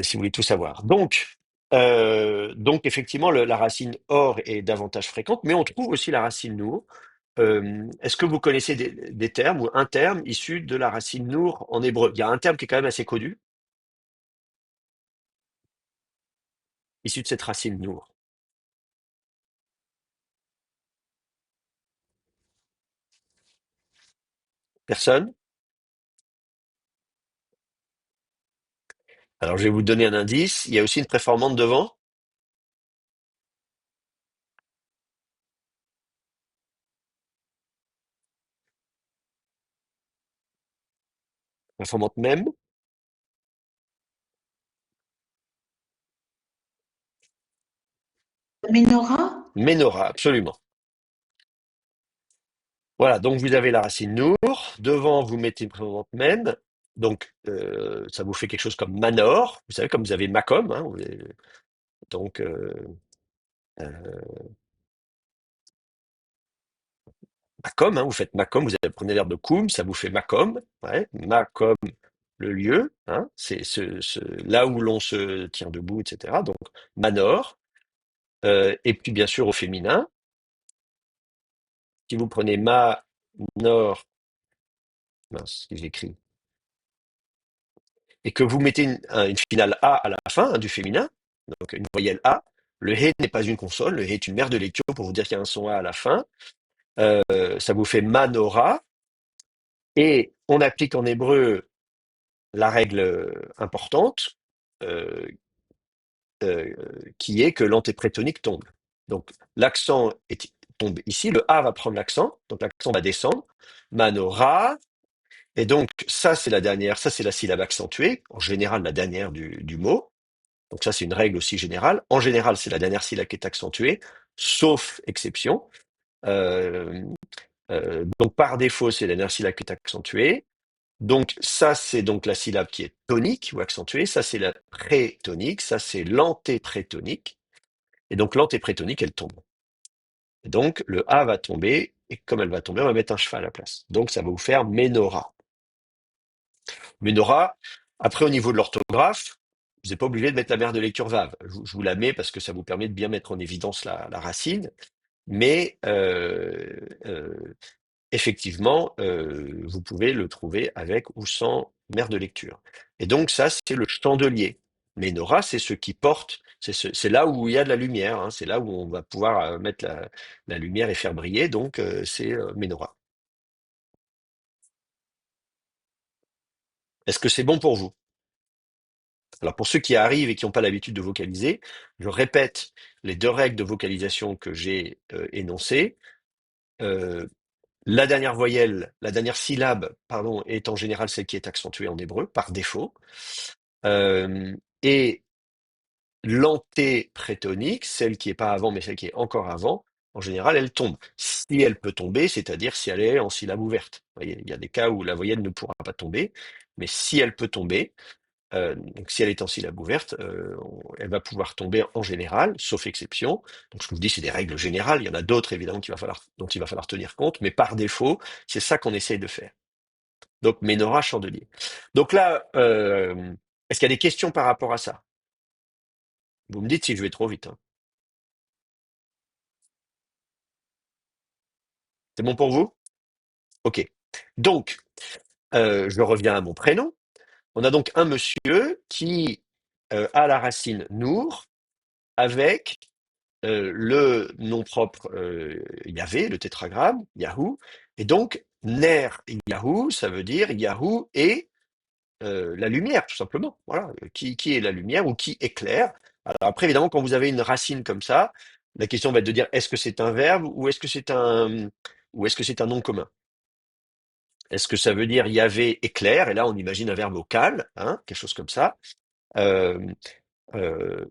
si vous voulez tout savoir. Donc effectivement, la racine or est davantage fréquente, mais on trouve aussi la racine nour. Est-ce que vous connaissez des termes ou un terme issu de la racine nour en hébreu? Il y a un terme qui est quand même assez connu, issu de cette racine nour. Personne? Alors je vais vous donner un indice. Il y a aussi une préformante devant, préformante même, Menorah? Ménorah, absolument. Voilà, donc vous avez la racine nour, devant vous mettez une préformante même, donc ça vous fait quelque chose comme manor, vous savez, comme vous avez macom, hein, donc euh, macom, hein, vous faites macom, prenez l'herbe de koum, ça vous fait macom, ouais, macom, le lieu, hein, c'est là où l'on se tient debout, etc. Donc manor, et puis bien sûr au féminin, si vous prenez ma, nor, mince, ce que j'écris, et que vous mettez une finale A à la fin, hein, du féminin, donc une voyelle A, le He n'est pas une consonne, le He est une mère de lecture pour vous dire qu'il y a un son A à la fin, ça vous fait manora, et on applique en hébreu la règle importante, euh, euh, qui est que l'antéprétonique tombe. Donc l'accent tombe ici, le A va prendre l'accent, donc l'accent va descendre, manora, et donc ça c'est la dernière, ça c'est la syllabe accentuée, en général la dernière du mot. Donc ça, c'est une règle aussi générale. En général, c'est la dernière syllabe qui est accentuée, sauf exception. Euh, donc par défaut, c'est la dernière syllabe qui est accentuée. Donc ça, c'est donc la syllabe qui est tonique ou accentuée. Ça, c'est la prétonique. Ça, c'est l'antéprétonique. Et donc l'antéprétonique, elle tombe. Et donc le A va tomber. Et comme elle va tomber, on va mettre un cheval à la place. Donc ça va vous faire Ménora. Ménora, après au niveau de l'orthographe, vous n'êtes pas obligé de mettre la mère de lecture vave. Je vous la mets parce que ça vous permet de bien mettre en évidence la racine. Mais effectivement, vous pouvez le trouver avec ou sans mère de lecture. Et donc ça, c'est le chandelier. Ménorah, c'est ce qui porte, c'est là où il y a de la lumière, hein, c'est là où on va pouvoir mettre la lumière et faire briller. Donc c'est Ménorah. Est-ce que c'est bon pour vous? Alors pour ceux qui arrivent et qui n'ont pas l'habitude de vocaliser, je répète les deux règles de vocalisation que j'ai énoncées. Euh, la dernière voyelle, la dernière syllabe, pardon, est en général celle qui est accentuée en hébreu par défaut. Et l'antéprétonique, celle qui est pas avant, mais celle qui est encore avant, en général, elle tombe. Si elle peut tomber, c'est-à-dire si elle est en syllabe ouverte. Vous voyez, il y a des cas où la voyelle ne pourra pas tomber, mais si elle peut tomber, donc si elle est en syllabe ouverte, elle va pouvoir tomber en général, sauf exception. Donc je vous dis, c'est des règles générales. Il y en a d'autres évidemment dont il va falloir tenir compte, mais par défaut, c'est ça qu'on essaye de faire. Donc Ménorah chandelier. Donc là, est-ce qu'il y a des questions par rapport à ça? Vous me dites si je vais trop vite, hein. C'est bon pour vous? Ok. Donc, je reviens à mon prénom. On a donc un monsieur qui a la racine Nour avec le nom propre Yahvé, le tétragramme, Yahoo, et donc Ner Yahoo, ça veut dire Yahoo et la lumière, tout simplement. Voilà, qui est la lumière ou qui éclaire. Alors après, évidemment, quand vous avez une racine comme ça, la question va être de dire est-ce que c'est un verbe ou est-ce que c'est un nom commun? Est-ce que ça veut dire Yahvé éclaire? Et là, on imagine un verbe vocal, hein, quelque chose comme ça. Euh,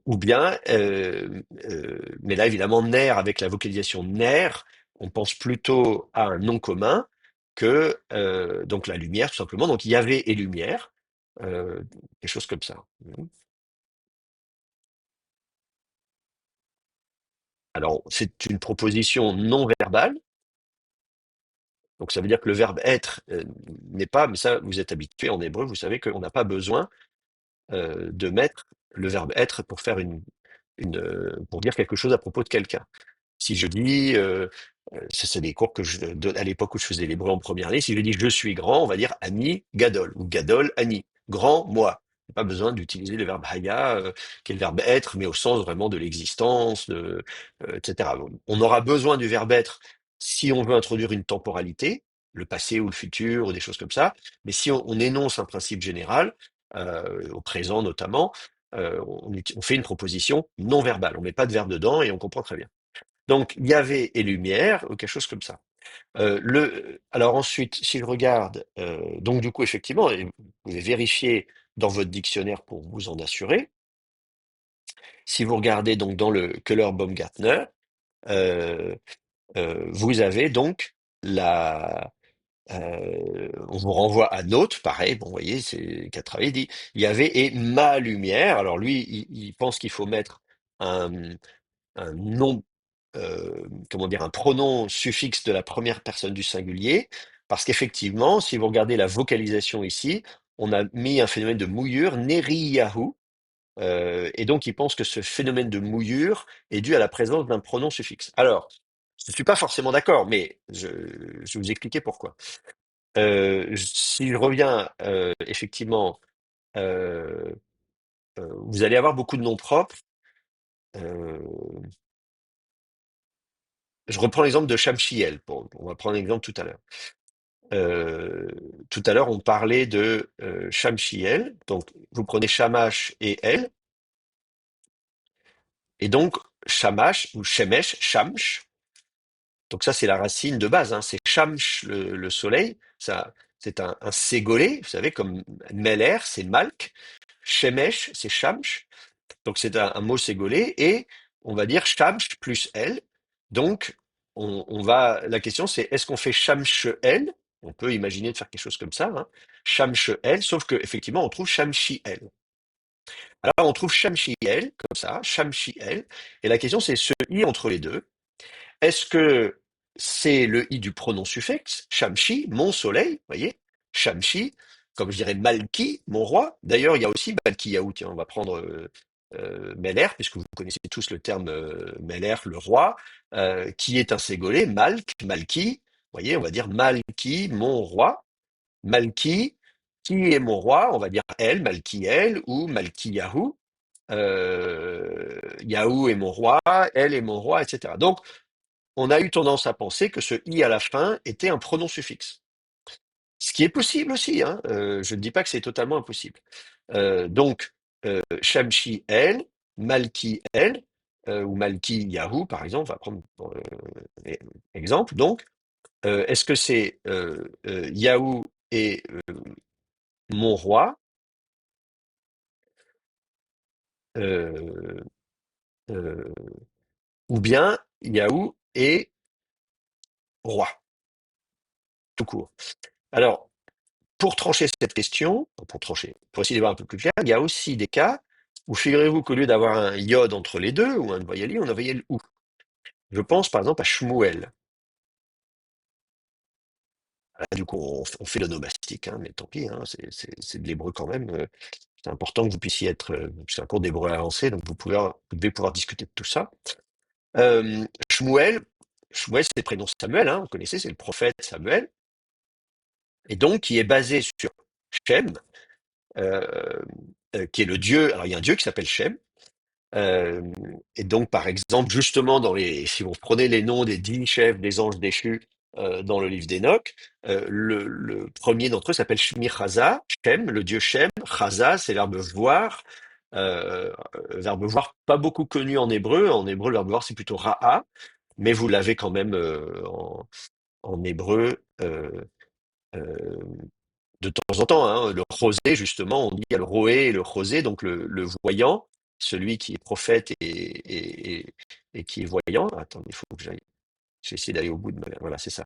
ou bien, mais là évidemment, ner avec la vocalisation ner, on pense plutôt à un nom commun que donc la lumière tout simplement. Donc Yahvé et lumière, euh, quelque chose comme ça. Alors c'est une proposition non verbale, donc ça veut dire que le verbe être n'est pas, mais ça vous êtes habitué en hébreu, vous savez qu'on n'a pas besoin de mettre le verbe être pour faire pour dire quelque chose à propos de quelqu'un. Si je dis, ça c'est des cours que je donne à l'époque où je faisais l'hébreu en première année, si je dis je suis grand, on va dire Ani Gadol, ou Gadol Ani, grand moi. Il n'y a pas besoin d'utiliser le verbe haya, qui est le verbe être, mais au sens vraiment de l'existence, etc. On aura besoin du verbe être si on veut introduire une temporalité, le passé ou le futur, ou des choses comme ça. Mais si on énonce un principe général, au présent notamment, on fait une proposition non verbale. On met pas de verbe dedans et on comprend très bien. Donc, Yahvé et lumière, ou quelque chose comme ça. Alors ensuite, si je regarde, donc du coup, effectivement, et vous pouvez vérifier dans votre dictionnaire pour vous en assurer. Si vous regardez donc dans le Köhler-Baumgartner, euh, vous avez donc on vous renvoie à Note, pareil, bon, vous voyez, c'est qui a travaillé, il dit Yahvé et ma lumière. Alors lui, il pense qu'il faut mettre un nom, comment dire, un pronom suffixe de la première personne du singulier, parce qu'effectivement, si vous regardez la vocalisation ici, on a mis un phénomène de mouillure, Neriyahu, et donc il pense que ce phénomène de mouillure est dû à la présence d'un pronom suffixe. Alors, je ne suis pas forcément d'accord, mais je vais vous expliquer pourquoi. Si je reviens, effectivement, euh, vous allez avoir beaucoup de noms propres. Euh, je reprends l'exemple de Shamshiel. On va prendre l'exemple tout à l'heure. Tout à l'heure, on parlait de Shamshiel. Donc, vous prenez Shamash et El. Et donc, Shamash ou Shemesh, Shamsh. Donc ça, c'est la racine de base. Hein. C'est Shamsh, le soleil. Ça, c'est un ségolé. Vous savez, comme Meler, c'est Malk. Shemesh, c'est Shamsh. Donc c'est un mot ségolé et on va dire Shamsh plus El. Donc la question c'est est-ce qu'on fait Shamsh El? On peut imaginer de faire quelque chose comme ça, hein. Shamsh El, sauf que effectivement on trouve Shamshi El. Alors on trouve Shamshi El comme ça, Shamshi El, et la question c'est ce i entre les deux. Est-ce que c'est le i du pronom suffixe, Shamshi, mon soleil, vous voyez, Shamshi, comme je dirais Malki, mon roi. D'ailleurs, il y a aussi Malkiyahu, tiens, on va prendre Meler, puisque vous connaissez tous le terme Meler, le roi, qui est un ségolé, Malk, Malki, vous voyez, on va dire Malki, mon roi, Malki, qui est mon roi, on va dire El, Malki El, ou Malkiyahu, Yahou est mon roi, El est mon roi, etc. Donc, on a eu tendance à penser que ce i à la fin était un pronom suffixe. Ce qui est possible aussi, hein. Je ne dis pas que c'est totalement impossible. Donc, Shamshi El, Malki El, ou Malki Yahoo, par exemple, on va prendre exemple. Donc, est-ce que c'est Yahoo et mon roi, euh, euh, ou bien Yahoo et roi, tout court. Alors, pour trancher cette question, pour essayer d'y voir un peu plus clair, il y a aussi des cas où figurez-vous qu'au lieu d'avoir un iode entre les deux, ou un voyelle i, on a voyelle ou. Je pense par exemple à Shmuel. Là, du coup, on fait l'onomastique, hein, mais tant pis, hein, c'est de l'hébreu quand même. C'est important que vous puissiez être. C'est un cours d'hébreu avancé, donc vous devez pouvoir discuter de tout ça. Shmuel, Shmuel, c'est le prénom Samuel, hein, vous connaissez, c'est le prophète Samuel, et donc qui est basé sur Shem, euh, qui est le dieu. Alors il y a un dieu qui s'appelle Shem. Euh, et donc, par exemple, justement, si vous prenez les noms des 10 chefs des anges déchus dans le livre d'Enoch, le premier d'entre eux s'appelle Shmi Chaza, Shem, le dieu Shem. Chaza, c'est verbe voir pas beaucoup connu en hébreu. En hébreu, le verbe voir, c'est plutôt Ra'a, mais vous l'avez quand même en hébreu. Euh, de temps en temps, hein, le rosé, justement, on dit il y a le roé et le rosé, donc le voyant, celui qui est prophète et qui est voyant. Attendez, il faut que j'ai essayé d'aller au bout de voilà, c'est ça.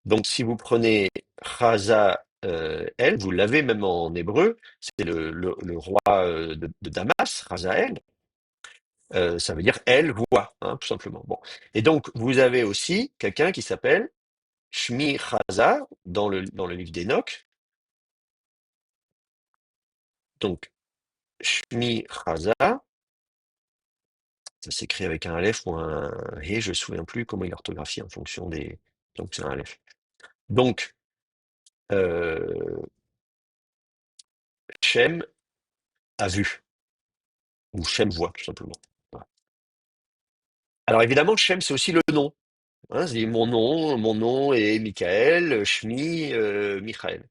Donc, si vous prenez Chaza El, vous l'avez même en hébreu, c'est le roi de Damas, Razael, ça veut dire El voit, hein, tout simplement. Bon. Et donc, vous avez aussi quelqu'un qui s'appelle Shmi Chaza dans le livre d'Enoch. Donc, Shmi Chaza, ça s'écrit avec un Aleph ou un He, je ne me souviens plus comment il orthographie en fonction des. Donc c'est un Aleph. Donc, Shem a vu, ou Shem voit, tout simplement. Voilà. Alors évidemment, Shem, c'est aussi le nom. Hein, c'est mon nom est Michael, Shmi, Michael.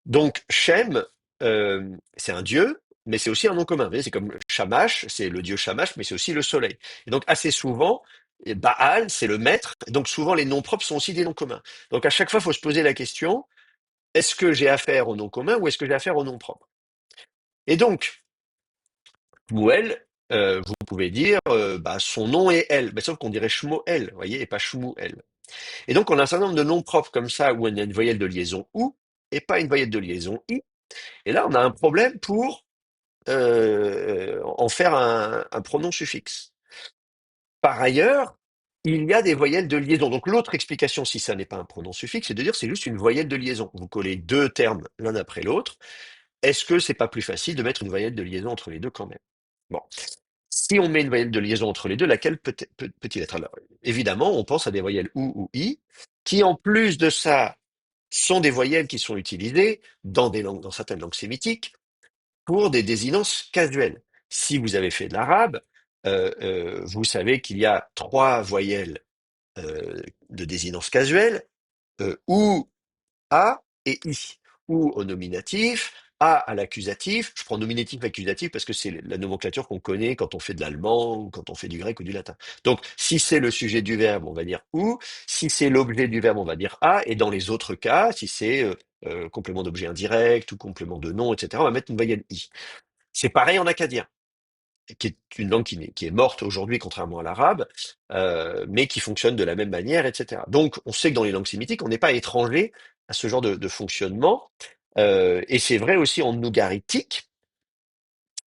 Donc, Shem, c'est un dieu, mais c'est aussi un nom commun. Vous voyez, c'est comme Shamash, c'est le dieu Shamash, mais c'est aussi le soleil. Et donc, assez souvent, Baal, c'est le maître. Donc, souvent, les noms propres sont aussi des noms communs. Donc, à chaque fois, il faut se poser la question, est-ce que j'ai affaire au nom commun ou est-ce que j'ai affaire au nom propre? Et donc, Shmuel, vous pouvez dire, son nom est El, mais sauf qu'on dirait Shmuel, vous voyez, et pas Shmuel. Et donc, on a un certain nombre de noms propres comme ça où on a une voyelle de liaison ou et pas une voyelle de liaison i. Et là, on a un problème pour en faire un pronom suffixe. Par ailleurs, il y a des voyelles de liaison. Donc, l'autre explication, si ça n'est pas un pronom suffixe, c'est de dire c'est juste une voyelle de liaison. Vous collez deux termes l'un après l'autre. Est-ce que c'est pas plus facile de mettre une voyelle de liaison entre les deux quand même? Bon. Si on met une voyelle de liaison entre les deux, laquelle peut-il être? Alors, évidemment, on pense à des voyelles ou i, qui en plus de ça sont des voyelles qui sont utilisées dans des langues, dans certaines langues sémitiques, pour des désinences casuelles. Si vous avez fait de l'arabe, vous savez qu'il y a trois voyelles de désinence casuelle, ou a et i, ou au nominatif, a à l'accusatif. Je prends nominatif accusatif parce que c'est la nomenclature qu'on connaît quand on fait de l'allemand ou quand on fait du grec ou du latin. Donc, si c'est le sujet du verbe, on va dire ou. Si c'est l'objet du verbe, on va dire a. Et dans les autres cas, si c'est complément d'objet indirect ou complément de nom, etc., on va mettre une voyelle i. C'est pareil en acadien, qui est une langue qui est morte aujourd'hui, contrairement à l'arabe, mais qui fonctionne de la même manière, etc. Donc, on sait que dans les langues sémitiques, on n'est pas étranger à ce genre de fonctionnement. Et c'est vrai aussi en ougaritique,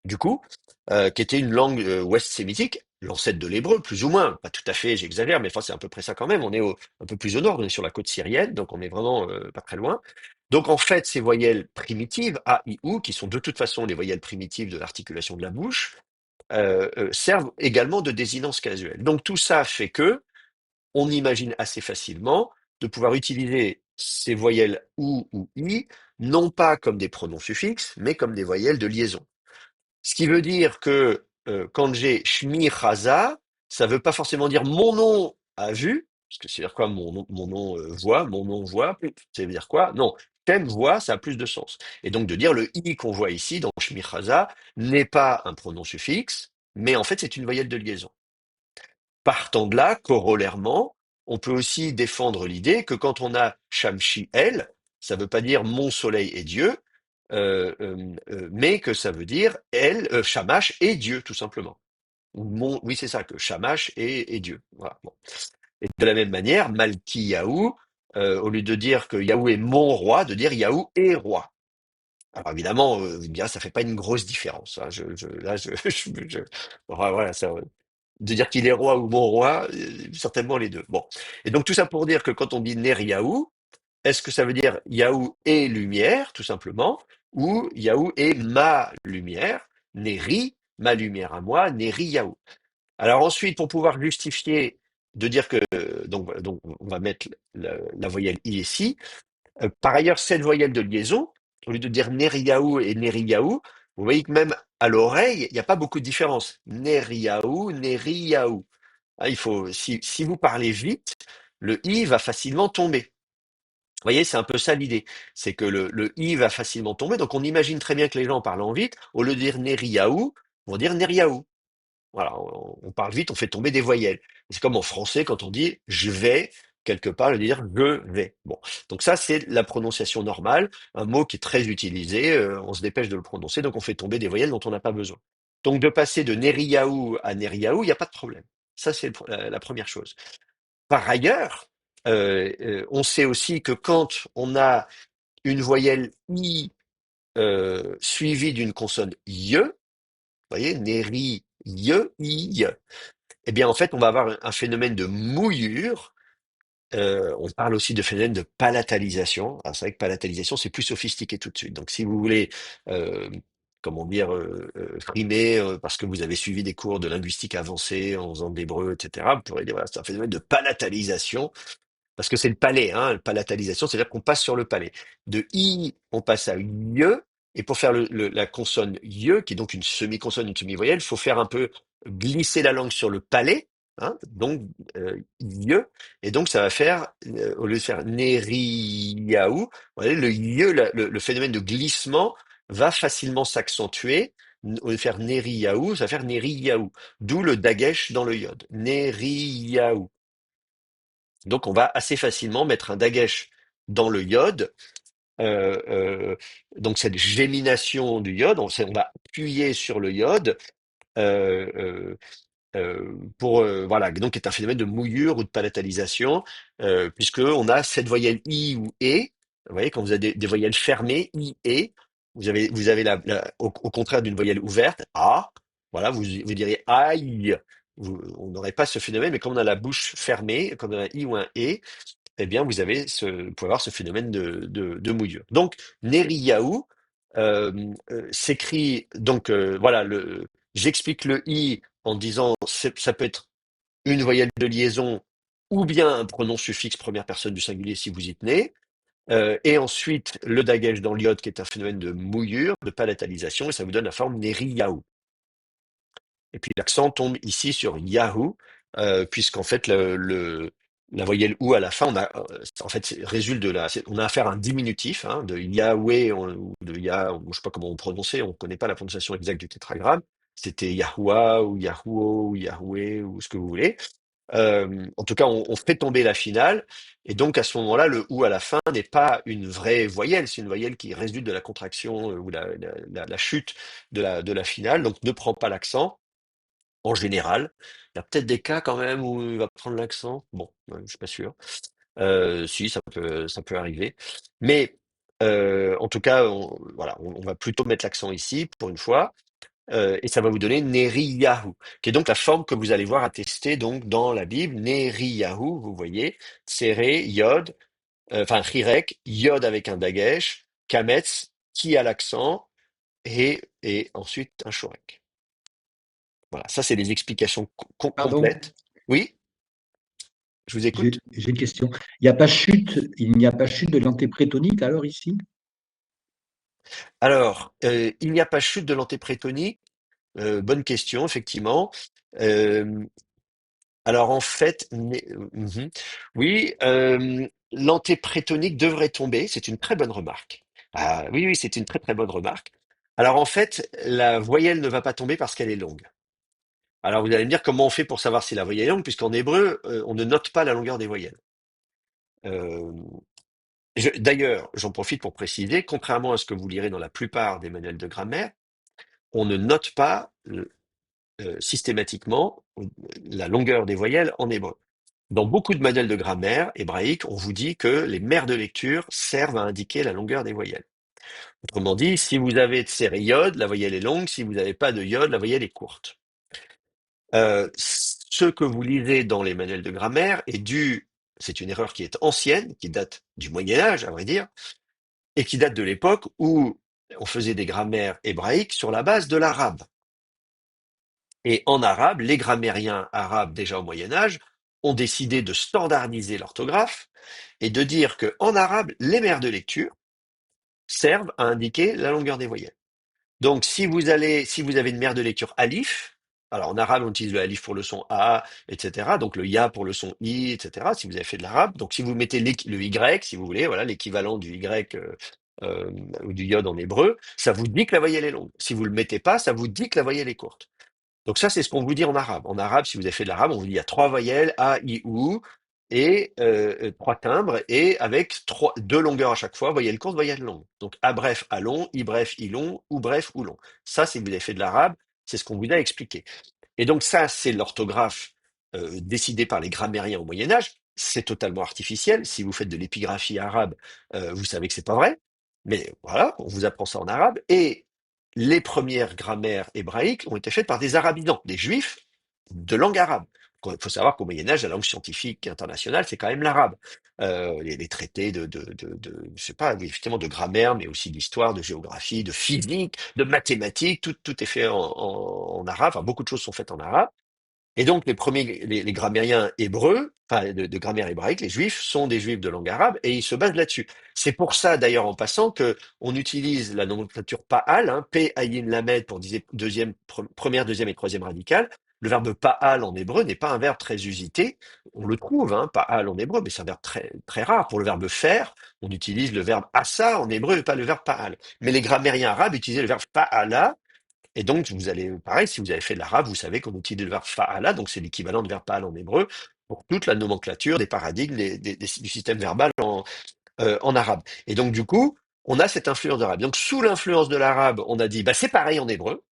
du coup, qui était une langue ouest sémitique, l'ancêtre de l'hébreu, plus ou moins. Pas tout à fait, j'exagère, mais enfin, c'est à peu près ça quand même. On est un peu plus au nord, on est sur la côte syrienne, donc on est vraiment pas très loin. Donc en fait, ces voyelles primitives, a, i, ou, qui sont de toute façon les voyelles primitives de l'articulation de la bouche, servent également de désinence casuelle. Donc tout ça fait que on imagine assez facilement de pouvoir utiliser ces voyelles ou i, non pas comme des pronoms suffixes, mais comme des voyelles de liaison. Ce qui veut dire que quand j'ai Shmi Chaza, ça veut pas forcément dire mon nom a vu, parce que c'est dire quoi mon nom voit, mon nom voit, ça veut dire quoi? Non, Shem voit, ça a plus de sens. Et donc de dire le i qu'on voit ici dans Shmi Chaza n'est pas un pronom suffixe, mais en fait c'est une voyelle de liaison. Partant de là, corollairement, on peut aussi défendre l'idée que quand on a Shamshi El, ça ne veut pas dire mon soleil est Dieu, mais que ça veut dire El, Shamash est Dieu, tout simplement. Oui, c'est ça, que Shamash est Dieu. Voilà, bon. Et de la même manière, Malki Yahou, au lieu de dire que Yahou est mon roi, de dire Yahou est roi. Alors évidemment, vous me direz, ça fait pas une grosse différence, hein. Là, voilà, ça, de dire qu'il est roi ou mon roi, certainement les deux. Bon. Et donc tout ça pour dire que quand on dit Ner Yahou, est-ce que ça veut dire Yahou est lumière, tout simplement, ou Yahou est ma lumière, Neri, ma lumière à moi, Neri Yahou. Alors ensuite, pour pouvoir justifier de dire que, donc on va mettre la voyelle I ici. Par ailleurs, cette voyelle de liaison, au lieu de dire Neriyahu et Neriyahu, vous voyez que même à l'oreille, il n'y a pas beaucoup de différence. Neriyahu, Neriyahu. Ah, si vous parlez vite, le i va facilement tomber. Vous voyez, c'est un peu ça l'idée. C'est que le i va facilement tomber. Donc on imagine très bien que les gens parlant vite, au lieu de dire Neriyahu, vont dire Neriyahu. Voilà, on parle vite, on fait tomber des voyelles. C'est comme en français quand on dit je vais quelque part, je veux dire je vais. Bon, donc ça c'est la prononciation normale, un mot qui est très utilisé, on se dépêche de le prononcer, donc on fait tomber des voyelles dont on n'a pas besoin. Donc de passer de Neriyahu à Neriyahu, il n'y a pas de problème. Ça c'est la première chose. Par ailleurs, on sait aussi que quand on a une voyelle i suivie d'une consonne ye, vous voyez, Neri, i, eh bien, en fait, on va avoir un phénomène de mouillure. On parle aussi de phénomène de palatalisation. Alors, c'est vrai que palatalisation, c'est plus sophistiqué tout de suite. Donc, si vous voulez, euh, comment dire, frimé parce que vous avez suivi des cours de linguistique avancée en faisant de l'hébreu, etc. Vous pourrez dire, voilà, c'est un phénomène de palatalisation parce que c'est le palais, hein, la palatalisation, c'est-à-dire qu'on passe sur le palais. De I, on passe à IE, et pour faire la consonne IE, qui est donc une semi-consonne, une semi-voyelle, il faut faire un peu glisser la langue sur le palais, hein, donc IE, et donc ça va faire, au lieu de faire Neriyahu, vous voyez, le IE, le phénomène de glissement va facilement s'accentuer. Au lieu de faire Neriyahu, ça va faire Neriyahu, d'où le dagesh dans le yod. Neriyahu. Donc, on va assez facilement mettre un dagesh dans le iode. Euh, euh, donc, cette gémination du iode, on va appuyer sur le iode euh, euh, pour voilà, donc qui est un phénomène de mouillure ou de palatalisation, puisque on a cette voyelle i ou e. Vous voyez, quand vous avez des voyelles fermées, i, e, vous avez au contraire d'une voyelle ouverte, a. Voilà, vous diriez aïe. On n'aurait pas ce phénomène, mais comme on a la bouche fermée, comme on a un i ou un e, eh bien, vous pouvez avoir ce phénomène de mouillure. Donc, Neriyahu s'écrit, donc voilà, j'explique le i en disant ça peut être une voyelle de liaison ou bien un pronom suffixe première personne du singulier si vous y tenez. Et ensuite, le dagesh dans l'iode qui est un phénomène de mouillure, de palatalisation, et ça vous donne la forme Neriyahu. Et puis l'accent tombe ici sur Yahoo, puisqu'en fait la voyelle ou à la fin, en fait résulte on a affaire à un diminutif hein, de Yahweh ou de je sais pas comment on prononçait, on ne connaît pas la prononciation exacte du tétragramme. C'était Yahoua ou Yahuo ou Yahweh ou ce que vous voulez. En tout cas, on fait tomber la finale, et donc à ce moment-là, le ou à la fin n'est pas une vraie voyelle, c'est une voyelle qui résulte de la contraction ou la chute de la finale, donc ne prend pas l'accent en général. Il y a peut-être des cas quand même où il va prendre l'accent. Bon, je suis pas sûr. Si, ça peut arriver. Mais en tout cas, voilà, on va plutôt mettre l'accent ici pour une fois. Et ça va vous donner Neriyahu, qui est donc la forme que vous allez voir attestée donc dans la Bible. Neriyahu, vous voyez, Tséré, Yod, enfin Chirek, Yod avec un dagesh, Kametz, qui a l'accent, et ensuite un shorek. Voilà, ça c'est les explications Pardon, complètes. Oui, je vous écoute. j'ai une question. Il n'y a pas chute de l'antéprétonique alors ici? Alors, il n'y a pas chute de l'antéprétonique. Bonne question, effectivement. Euh, alors en fait, oui, l'antéprétonique devrait tomber. C'est une très bonne remarque. Ah, oui, oui, c'est une très très bonne remarque. Alors en fait, la voyelle ne va pas tomber parce qu'elle est longue. Alors vous allez me dire comment on fait pour savoir si la voyelle est longue, puisqu'en hébreu, on ne note pas la longueur des voyelles. Euh, D'ailleurs, j'en profite pour préciser, contrairement à ce que vous lirez dans la plupart des manuels de grammaire, on ne note pas systématiquement la longueur des voyelles en hébreu. Dans beaucoup de manuels de grammaire hébraïque, on vous dit que les mères de lecture servent à indiquer la longueur des voyelles. Autrement dit, si vous avez tséré yod, la voyelle est longue, si vous n'avez pas de yod, la voyelle est courte. Ce que vous lisez dans les manuels de grammaire est dû, c'est une erreur qui est ancienne, qui date du Moyen Âge, à vrai dire, et qui date de l'époque où on faisait des grammaires hébraïques sur la base de l'arabe. Et en arabe, les grammairiens arabes, déjà au Moyen Âge, ont décidé de standardiser l'orthographe et de dire que en arabe, les mères de lecture servent à indiquer la longueur des voyelles. Donc, si vous avez une mère de lecture alif, alors en arabe, on utilise le alif pour le son A, etc. Donc le ya pour le son I, etc. Si vous avez fait de l'arabe. Donc, si vous mettez le Y, si vous voulez, voilà, l'équivalent du Y euh, ou du yod en hébreu, ça vous dit que la voyelle est longue. Si vous le mettez pas, ça vous dit que la voyelle est courte. Donc ça, c'est ce qu'on vous dit en arabe. En arabe, si vous avez fait de l'arabe, on vous dit il y a trois voyelles, A, I, OU, et trois timbres, et avec deux longueurs à chaque fois, voyelle courte, voyelle longue. Donc A bref, A long, I bref, I long, ou bref, ou long. Ça, si vous avez fait de l'arabe, c'est ce qu'on vous a expliqué. Et donc ça, c'est l'orthographe décidée par les grammairiens au Moyen Âge. C'est totalement artificiel. Si vous faites de l'épigraphie arabe, vous savez que c'est pas vrai. Mais voilà, on vous apprend ça en arabe. Et les premières grammaires hébraïques ont été faites par des arabisants, des juifs de langue arabe, Il faut savoir qu'au Moyen-Âge, la langue scientifique internationale, c'est quand même l'arabe. Les traités je sais pas, effectivement, de grammaire, mais aussi d'histoire, de géographie, de physique, de mathématiques, tout est fait en arabe. Enfin, beaucoup de choses sont faites en arabe. Et donc, les grammairiens hébreux, enfin, de grammaire hébraïque, les juifs, sont des juifs de langue arabe et ils se basent là-dessus. C'est pour ça, d'ailleurs, en passant, que on utilise la nomenclature Pa'al, hein, P, Ayin, Lamed pour première, deuxième et troisième radicale. Le verbe Pa'al en hébreu n'est pas un verbe très usité. On le trouve, hein, Pa'al en hébreu, mais c'est un verbe très, très rare. Pour le verbe faire, on utilise le verbe asa en hébreu et pas le verbe Pa'al. Mais les grammairiens arabes utilisaient le verbe Pa'ala. Et donc, pareil, si vous avez fait de l'arabe, vous savez qu'on utilise le verbe fa'ala, donc c'est l'équivalent de verbe fa'al en hébreu, pour toute la nomenclature des paradigmes du système verbal en arabe. Et donc, du coup, on a cette influence d'arabe. Donc, sous l'influence de l'arabe, on a dit, bah, c'est pareil en hébreu.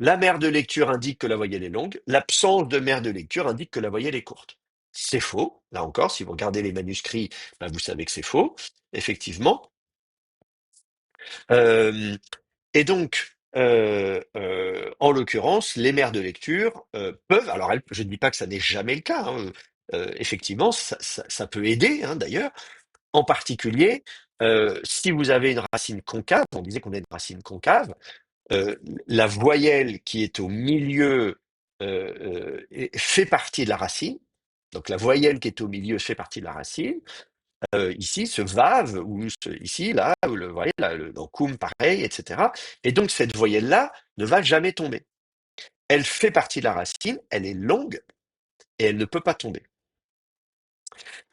La mère de lecture indique que la voyelle est longue. L'absence de mère de lecture indique que la voyelle est courte. C'est faux. Là encore, si vous regardez les manuscrits, bah, vous savez que c'est faux, effectivement. Euh, Et donc, en l'occurrence, les mères de lecture peuvent, alors je ne dis pas que ça n'est jamais le cas, hein, effectivement, ça peut aider, hein, d'ailleurs, en particulier, si vous avez une racine concave, on disait qu'on a une racine concave, la voyelle qui est au milieu fait partie de la racine, donc la voyelle qui est au milieu fait partie de la racine, ici, ce vave, ou ici, là, ou vous voyez, là, dans cum, pareil, etc. Et donc, cette voyelle-là ne va jamais tomber. Elle fait partie de la racine, elle est longue, et elle ne peut pas tomber.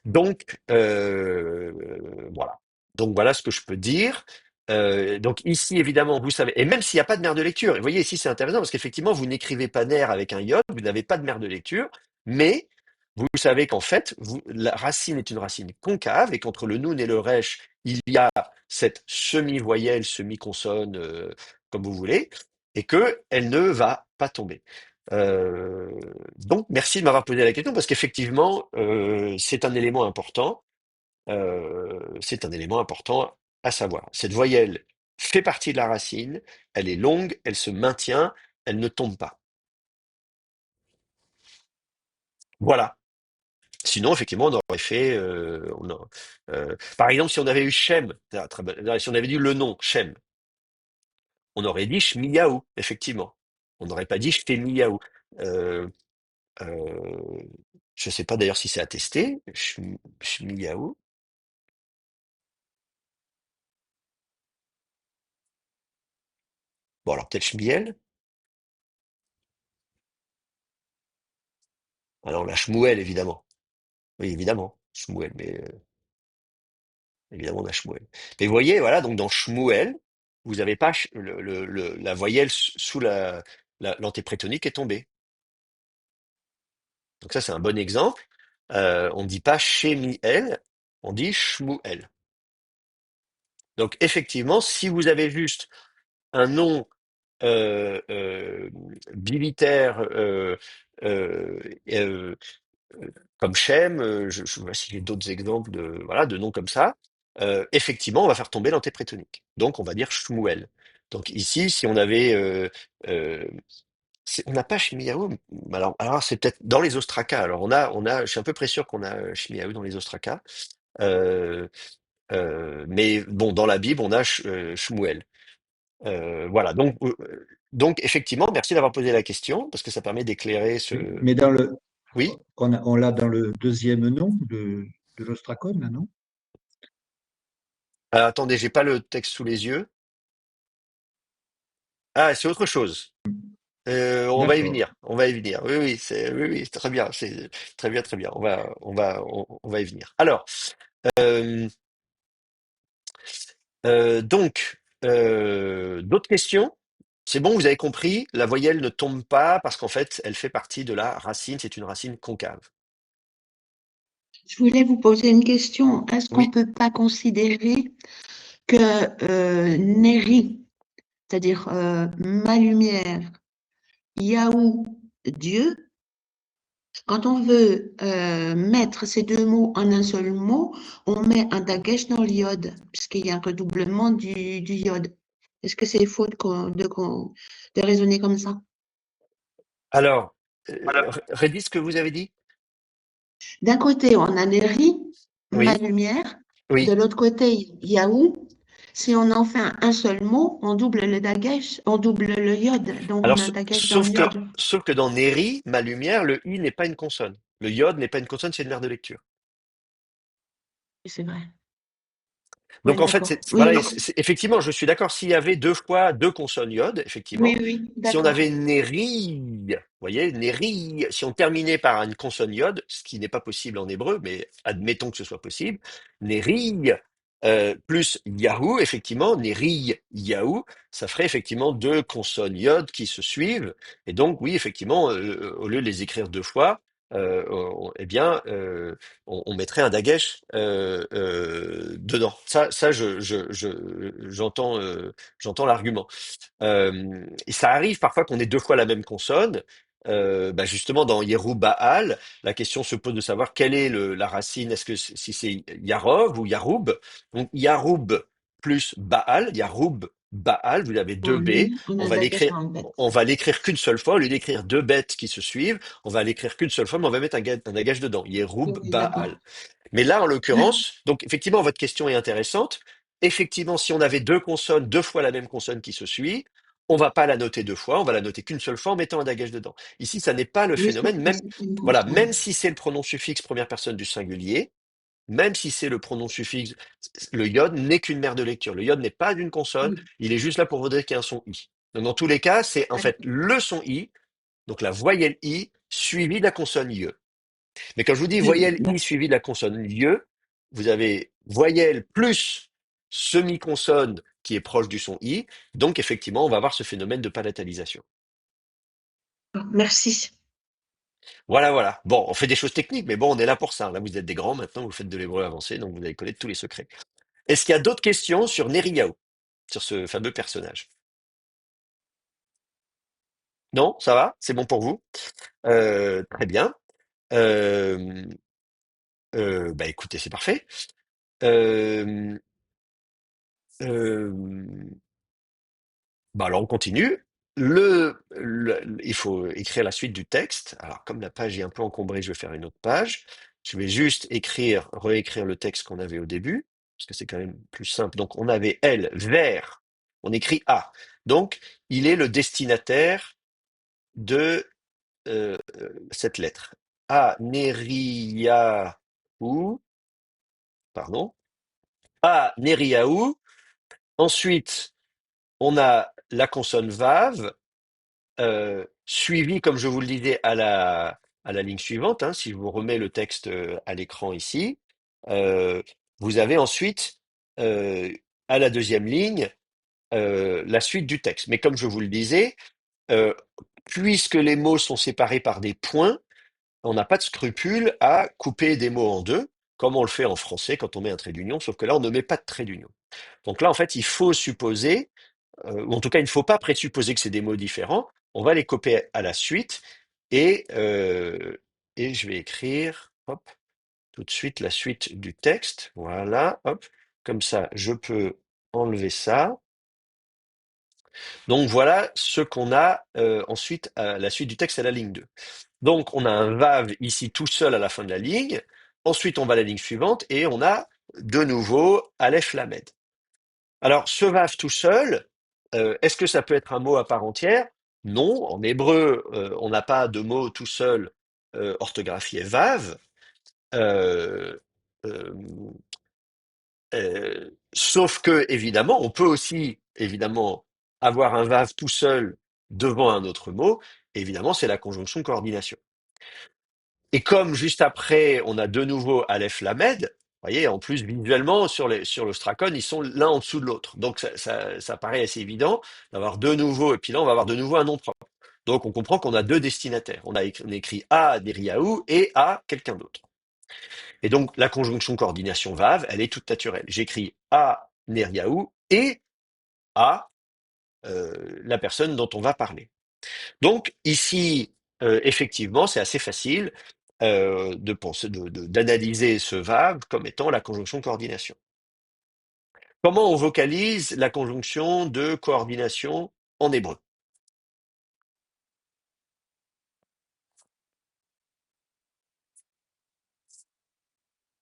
Donc, voilà. Donc, voilà ce que je peux dire. Donc, ici, évidemment, vous savez, et même s'il n'y a pas de mère de lecture, et vous voyez, ici, c'est intéressant parce qu'effectivement, vous n'écrivez pas ner avec un iode, vous n'avez pas de mère de lecture, mais vous savez qu'en fait, la racine est une racine concave et qu'entre le noun et le resh, il y a cette semi-voyelle, semi-consonne, comme vous voulez, et qu'elle ne va pas tomber. Euh, donc, merci de m'avoir posé la question parce qu'effectivement, c'est un élément important. C'est un élément important à savoir. Cette voyelle fait partie de la racine, elle est longue, elle se maintient, elle ne tombe pas. Voilà. Sinon, effectivement, on aurait fait, par exemple, si on avait eu Shem, si on avait dit le nom Shem, on aurait dit Shmiyahu, effectivement. On n'aurait pas dit Shemiyahu. Euh, euh, je ne sais pas d'ailleurs si c'est attesté, Shmiyahu. Bon, alors peut-être Shmiel. Alors la Shmuel, évidemment. Oui, évidemment, Shmuel, mais évidemment, on a Shmuel. Mais vous voyez, voilà, donc dans Shmuel, vous n'avez pas la voyelle sous l'antéprétonique est tombée. Donc ça, c'est un bon exemple. On ne dit pas Shemiel, on dit Shmuel. Donc effectivement, si vous avez juste un nom bilitaire euh, euh, comme Shem, je vois si j'ai d'autres exemples de noms comme ça. Effectivement, on va faire tomber l'antéprétonique. Donc, on va dire Shmuel. Donc ici, si on avait, on n'a pas Shemiyahu. Alors c'est peut-être dans les ostracas. Alors je suis à peu près sûr qu'on a Shemiyahu dans les ostracas. Euh, mais bon, dans la Bible, on a Shmuel. Voilà. Donc effectivement, merci d'avoir posé la question parce que ça permet d'éclairer ce. Mais Oui. on l'a dans le deuxième nom de l'ostracone, là, non? Attendez, j'ai pas le texte sous les yeux. Ah, c'est autre chose. On va y D'accord. venir. On va y venir. Oui, très bien. C'est très bien, très bien. On va y venir. Alors, euh, d'autres questions? C'est bon, vous avez compris. La voyelle ne tombe pas parce qu'en fait, elle fait partie de la racine. C'est une racine concave. Je voulais vous poser une question. Est-ce qu'on ne Oui. peut pas considérer que Neri, c'est-à-dire ma lumière, Yahou, Dieu, quand on veut mettre ces deux mots en un seul mot, on met un dagesh dans l'iode, puisqu'il y a un redoublement du iode. Est-ce que c'est faux de raisonner comme ça? Alors, Redis ce que vous avez dit? D'un côté, on a Neri, ma Oui, lumière. De oui. l'autre côté, Yahoo. Si on en fait un seul mot, on double le dagesh, on double le yod. Donc, Alors, on a un dagesh dans le yod. sauf que dans Neri, ma lumière, le i n'est pas une consonne. Le yod n'est pas une consonne, c'est une aire de lecture. C'est vrai. Oui, Donc en fait, d'accord. Oui, voilà, oui. effectivement, je suis d'accord. S'il y avait deux fois deux consonnes iode, Oui, effectivement. oui, Si on d'accord. avait Neri, vous voyez, Neri, si on terminait par une consonne iode, ce qui n'est pas possible en hébreu, mais admettons que ce soit possible, Neri plus Yahoo, effectivement, Neri, Yahoo, ça ferait effectivement deux consonnes iode qui se suivent. Et donc, oui, effectivement, au lieu de les écrire deux fois, eh bien, on mettrait un dagesh dedans. J'entends l'argument. Et ça arrive parfois qu'on ait deux fois la même consonne. Justement, dans Yerub-Baal, la question se pose de savoir quelle est la racine. Est-ce que si c'est Yarov ou Yaroub? Donc Yaroub plus Baal, Yaroub Baal, vous avez deux Pour B. lui, on a On un va dagesh l'écrire, dans le bête. on va l'écrire qu'une seule fois. Au lieu d'écrire deux bêtes qui se suivent, on va l'écrire qu'une seule fois, mais on va mettre un dagage dedans. Yerub Oui, Baal. d'accord. Mais là, en l'occurrence, donc effectivement, votre question est intéressante. Effectivement, si on avait deux consonnes, deux fois la même consonne qui se suit, on va pas la noter deux fois, on va la noter qu'une seule fois en mettant un dagage dedans. Ici, ça n'est pas le Juste phénomène, parce même, que c'est une voilà, consonne. même si c'est le pronom suffixe première personne du singulier, même si c'est le pronom suffixe, le yod n'est qu'une mère de lecture. Le yod n'est pas d'une consonne, Oui, il est juste là pour vous dire qu'il y a un son i. Donc, dans tous les cas, c'est en fait d'accord. le son i, donc la voyelle i, suivie de la consonne ie. Mais quand je vous dis Oui, voyelle i suivie de la consonne lieu, vous avez voyelle plus semi-consonne qui est proche du son i. Donc effectivement, on va avoir ce phénomène de palatalisation. d'accord. Merci. Voilà, voilà. Bon, on fait des choses techniques, mais bon, on est là pour ça. Là, vous êtes des grands maintenant, vous faites de l'hébreu avancé, donc vous allez connaître tous les secrets. Est-ce qu'il y a d'autres questions sur Neriyahu, sur ce fameux personnage? Non, ça va? C'est bon pour vous? Très bien. Euh, Écoutez, c'est parfait. Euh, euh, alors on continue. Il faut écrire la suite du texte. Alors comme la page est un peu encombrée, je vais faire une autre page. Je vais juste réécrire le texte qu'on avait au début, parce que c'est quand même plus simple. Donc on avait elle vers, on écrit A. Donc il est le destinataire de cette lettre. A Neriyahu, pardon. A Neriyahu. Ensuite, on a la consonne Vav suivi, comme je vous le disais, à la ligne suivante. Hein, si je vous remets le texte à l'écran ici, euh, vous avez ensuite, euh, à la deuxième ligne, la suite du texte. Mais comme je vous le disais, euh, puisque les mots sont séparés par des points, on n'a pas de scrupule à couper des mots en deux, comme on le fait en français quand on met un trait d'union, sauf que là, on ne met pas de trait d'union. Donc là, en fait, il faut supposer ou en tout cas, il ne faut pas présupposer que c'est des mots différents. On va les copier à la suite et je vais écrire, hop, tout de suite la suite du texte. Voilà, hop, comme ça, je peux enlever ça. Donc voilà ce qu'on a ensuite à la suite du texte à la ligne 2. Donc on a un vav ici tout seul à la fin de la ligne. Ensuite, on va à la ligne suivante et on a de nouveau Aleph Lamed. Alors, ce vav tout seul, est-ce que ça peut être un mot à part entière? Non, en hébreu, on n'a pas de mot tout seul orthographié vav, euh, euh, sauf que, évidemment, on peut aussi, évidemment, avoir un vav tout seul devant un autre mot. Évidemment, c'est la conjonction coordination. Et comme juste après, on a de nouveau Aleph Lamed, vous voyez, en plus, visuellement, sur le Stracon, ils sont l'un en dessous de l'autre. Donc, ça paraît assez évident d'avoir de nouveau, et puis là, on va avoir de nouveau un nom propre. Donc, on comprend qu'on a deux destinataires. On écrit A Neriyahu et A quelqu'un d'autre. Et donc, la conjonction coordination VAV, elle est toute naturelle. J'écris A Neriyahu et A la personne dont on va parler. Donc ici, effectivement, c'est assez facile de penser, d'analyser ce verbe comme étant la conjonction coordination. Comment on vocalise la conjonction de coordination en hébreu?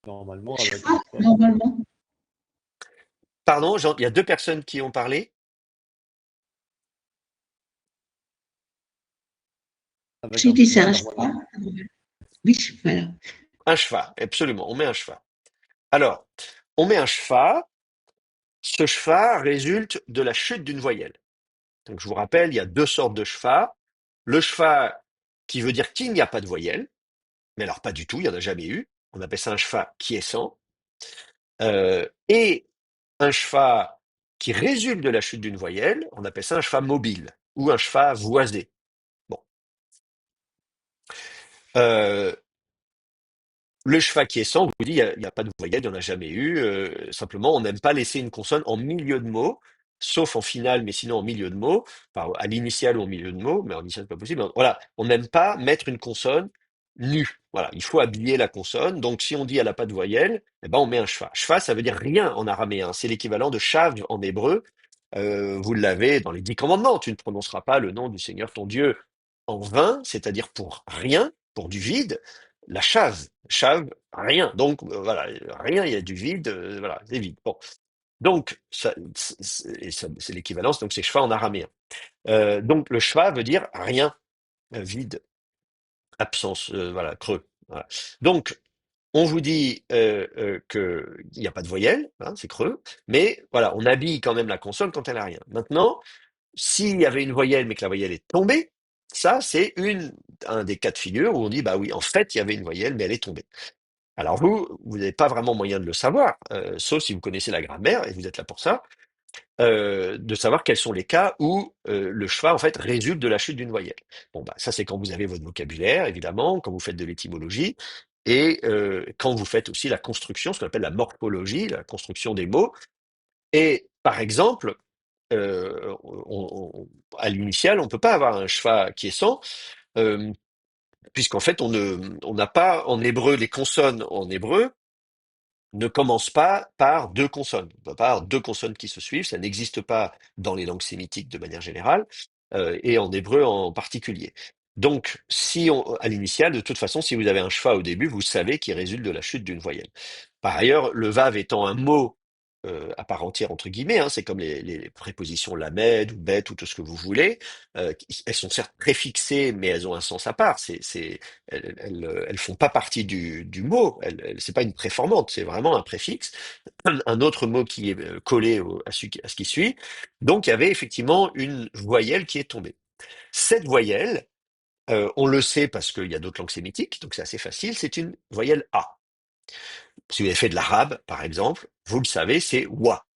Normalement, avec un Cheval, cheval, normalement. Pardon, il y a deux personnes qui ont parlé. avec J'ai un dit c'est cheval, un normalement. cheval. Oui, voilà. Un cheval, absolument, on met un cheval. Alors, on met un cheval, ce cheval résulte de la chute d'une voyelle. Donc je vous rappelle, il y a deux sortes de cheval. Le cheval qui veut dire qu'il n'y a pas de voyelle, mais alors pas du tout, il n'y en a jamais eu. On appelle ça un cheval quiescent. Et un cheval qui résulte de la chute d'une voyelle, on appelle ça un cheval mobile ou un cheval voisé. Bon. Euh, Le cheval qui est sans, on vous dit, il y a pas de voyelle, il n'y en a jamais eu. Simplement, on n'aime pas laisser une consonne en milieu de mot, sauf en finale, mais sinon en milieu de mot, enfin, à l'initiale ou en milieu de mot, mais en initiale, c'est pas possible. Voilà, on n'aime pas mettre une consonne nue. Voilà, il faut habiller la consonne. Donc, si on dit elle n'a pas de voyelle, eh ben, on met un cheval. Cheval, ça veut dire rien en araméen. C'est l'équivalent de chav en hébreu. Vous l'avez dans les 10 commandements. Tu ne prononceras pas le nom du Seigneur ton Dieu en vain, c'est-à-dire pour rien, pour du vide. La chave, rien. Donc voilà, rien, il y a du vide, voilà, c'est vide. Bon. Donc, c'est l'équivalence, donc c'est cheval en araméen. Donc le cheval veut dire rien, vide, absence, voilà, creux. Voilà. Donc, on vous dit qu'il n'y a pas de voyelle, hein, c'est creux, mais voilà, on habille quand même la consonne quand elle a rien. Maintenant, s'il y avait une voyelle, mais que la voyelle est tombée, ça, c'est un des cas de figure où on dit, bah oui, en fait, il y avait une voyelle, mais elle est tombée. Alors vous n'avez pas vraiment moyen de le savoir, sauf si vous connaissez la grammaire, et vous êtes là pour ça, de savoir quels sont les cas où le cheval, en fait, résulte de la chute d'une voyelle. Bon, bah, ça, c'est quand vous avez votre vocabulaire, évidemment, quand vous faites de l'étymologie, et quand vous faites aussi la construction, ce qu'on appelle la morphologie, la construction des mots. Et par exemple, à l'initiale, on ne peut pas avoir un cheval qui est sans, euh, puisqu'en fait, on n'a pas en hébreu, les consonnes en hébreu ne commence pas par deux consonnes. On ne peut pas avoir deux consonnes qui se suivent, ça n'existe pas dans les langues sémitiques de manière générale, et en hébreu en particulier. Donc, à l'initiale, de toute façon, si vous avez un cheval au début, vous savez qu'il résulte de la chute d'une voyelle. Par ailleurs, le vav étant un mot à part entière, entre guillemets, hein, c'est comme les prépositions lamed ou bête ou tout ce que vous voulez, elles sont certes préfixées, mais elles ont un sens à part. Elles font pas partie du mot. C'est pas une préformante, c'est vraiment un préfixe, un autre mot qui est collé à ce qui suit. Donc il y avait effectivement une voyelle qui est tombée. Cette voyelle, on le sait parce qu'il y a d'autres langues sémitiques, donc c'est assez facile, c'est une voyelle A. Si vous avez fait de l'arabe, par exemple, vous le savez, c'est wa.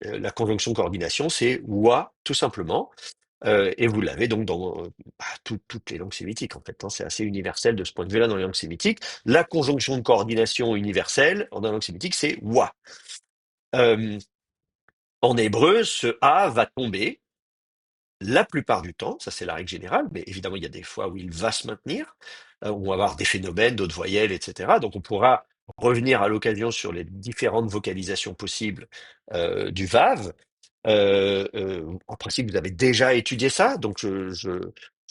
La conjonction coordination, c'est wa, tout simplement. Et vous l'avez donc dans toutes les langues sémitiques, en fait, hein. C'est assez universel de ce point de vue-là dans les langues sémitiques. La conjonction de coordination universelle dans la langue sémitique, c'est wa. Euh, En hébreu, ce a va tomber la plupart du temps, ça c'est la règle générale, mais évidemment il y a des fois où il va se maintenir, on va avoir des phénomènes, d'autres voyelles, etc. Donc on pourra revenir à l'occasion sur les différentes vocalisations possibles du VAV. En principe, vous avez déjà étudié ça, donc je